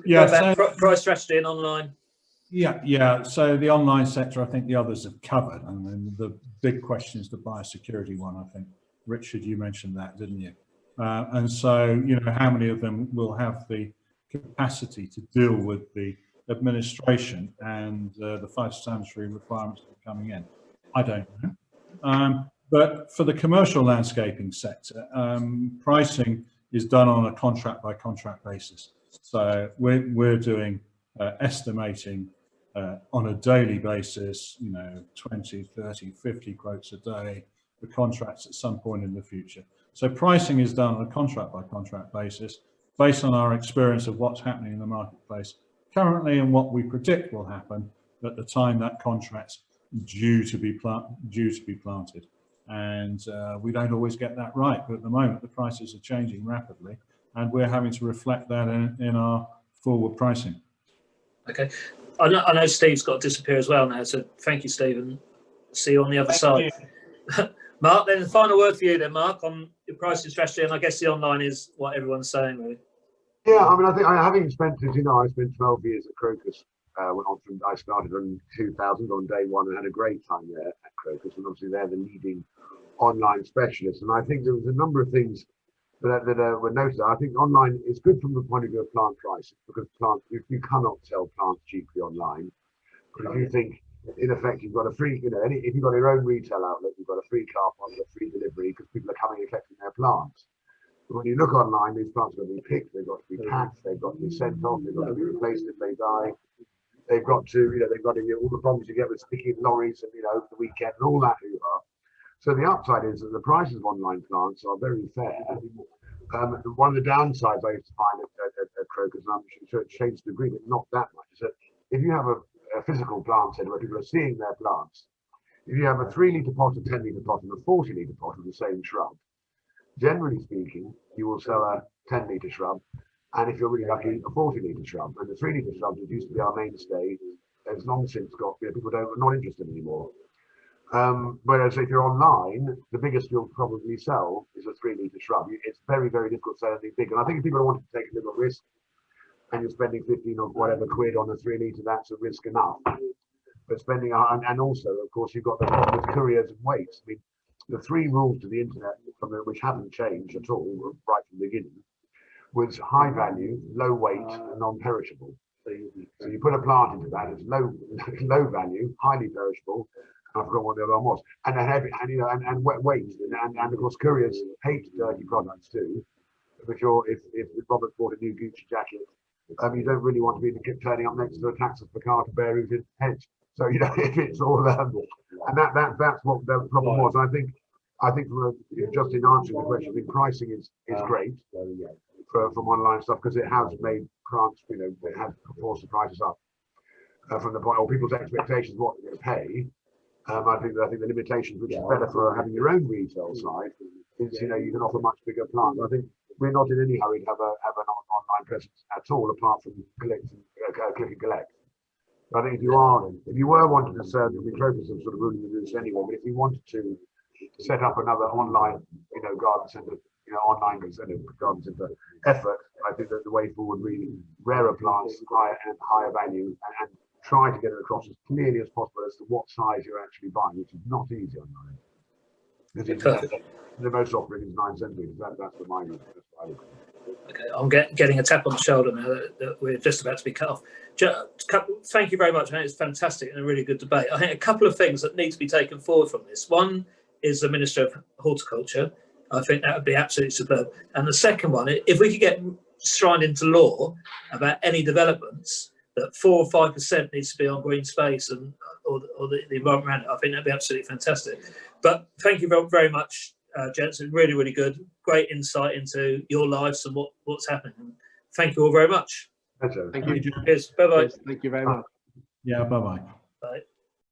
Yeah, price strategy and online. Yeah. So the online sector, I think the others have covered. And then the big question is the biosecurity one. I think, Richard, you mentioned that, didn't you? And so, you know, how many of them will have the capacity to deal with the administration and the phytosanitary requirements that are coming in? I don't know. But for the commercial landscaping sector, pricing is done on a contract by contract basis. So we're doing estimating on a daily basis, you know, 20, 30, 50 quotes a day for contracts at some point in the future. So pricing is done on a contract by contract basis based on our experience of what's happening in the marketplace currently and what we predict will happen at the time that contract's due to be planted. And we don't always get that right, but at the moment the prices are changing rapidly and we're having to reflect that in our forward pricing. Okay, I know Steve's got to disappear as well now, so thank you, Steve, and see you on the other side. Mark, then the final word for you then, Mark, on your pricing strategy, and I guess the online is what everyone's saying, really. Yeah, I mean, I think having spent, as you know, I spent 12 years at Crocus. I started in 2000 on day one and had a great time there at Crocus, and obviously they're the leading online specialists. And I think there was a number of things that were noted. I think online is good from the point of view of plant prices, because you cannot sell plants cheaply online. But if you think, in effect, you've got a free, if you've got your own retail outlet, you've got a free car park, you've got free delivery, because people are coming and collecting their plants. But when you look online, these plants are going to be picked, they've got to be packed, they've got to be sent off, they've got to be replaced if they die. They've got to get all the problems you get with sticking lorries and, over the weekend and all that hoo-ha. So the upside is that the prices of online plants are very fair. One of the downsides I used to find at Crocus, and I'm sure it's changed to agree, but not that much, is that if you have a physical plant centre where people are seeing their plants, if you have a 3-litre pot, a 10-litre pot, and a 40-litre pot of the same shrub, generally speaking, you will sell a 10-litre shrub, and if you're really lucky, a 40-litre shrub. And the 3-litre shrubs, which used to be our mainstay, has long since got, people are not interested anymore. Whereas if you're online, the biggest you'll probably sell is a 3-litre shrub. It's very, very difficult to sell anything big. And I think if people want to take a little risk, and you're spending 15 or whatever quid on a 3-litre, that's a risk enough. But spending, and also, of course, you've got the problem with couriers and weights. I mean, the 3 rules to the internet, which haven't changed at all right from the beginning, was high value, low weight, and non-perishable. So you put a plant into that, it's low value, highly perishable. I forgot what the other one was, and heavy, and wet weight, and of course couriers hate dirty products too. If Robert bought a new Gucci jacket, you don't really want to be turning up next to a taxis for car to bear his head. So if it's all, and that's what the problem was. And I think just in answering the question, I think pricing is great from online stuff, because it has made plants, it has forced the prices up from the point, or people's expectations what they're going to pay. I think the limitations, which is better for having your own retail side, is you can offer much bigger plants. I think we're not in any hurry to have an online presence at all, apart from click and collect. But I think if you were wanting to serve, the Crocus are sort of ruling the roost anyway. But if you wanted to set up another online, garden centre, online garden centre effort, I think that the way forward, really rarer plants, higher value, and try to get it across as clearly as possible as to what size you're actually buying, which is not easy online. Because the most offering is 9 centimetres. That's the minor. Okay, I'm getting a tap on the shoulder now that we're just about to be cut off. Thank you very much. I think it's fantastic and a really good debate. I think a couple of things that need to be taken forward from this. One is the Minister of Horticulture. I think that would be absolutely superb. And the second one, if we could get enshrined into law about any developments, that 4 or 5% needs to be on green space or the environment around it, I think that'd be absolutely fantastic. But thank you very much, gents. It's really, really good. Great insight into your lives and what's happening. Thank you all very much. Pleasure. Thank you. Cheers. Bye-bye. Thank you very much. Yeah, bye-bye. Bye.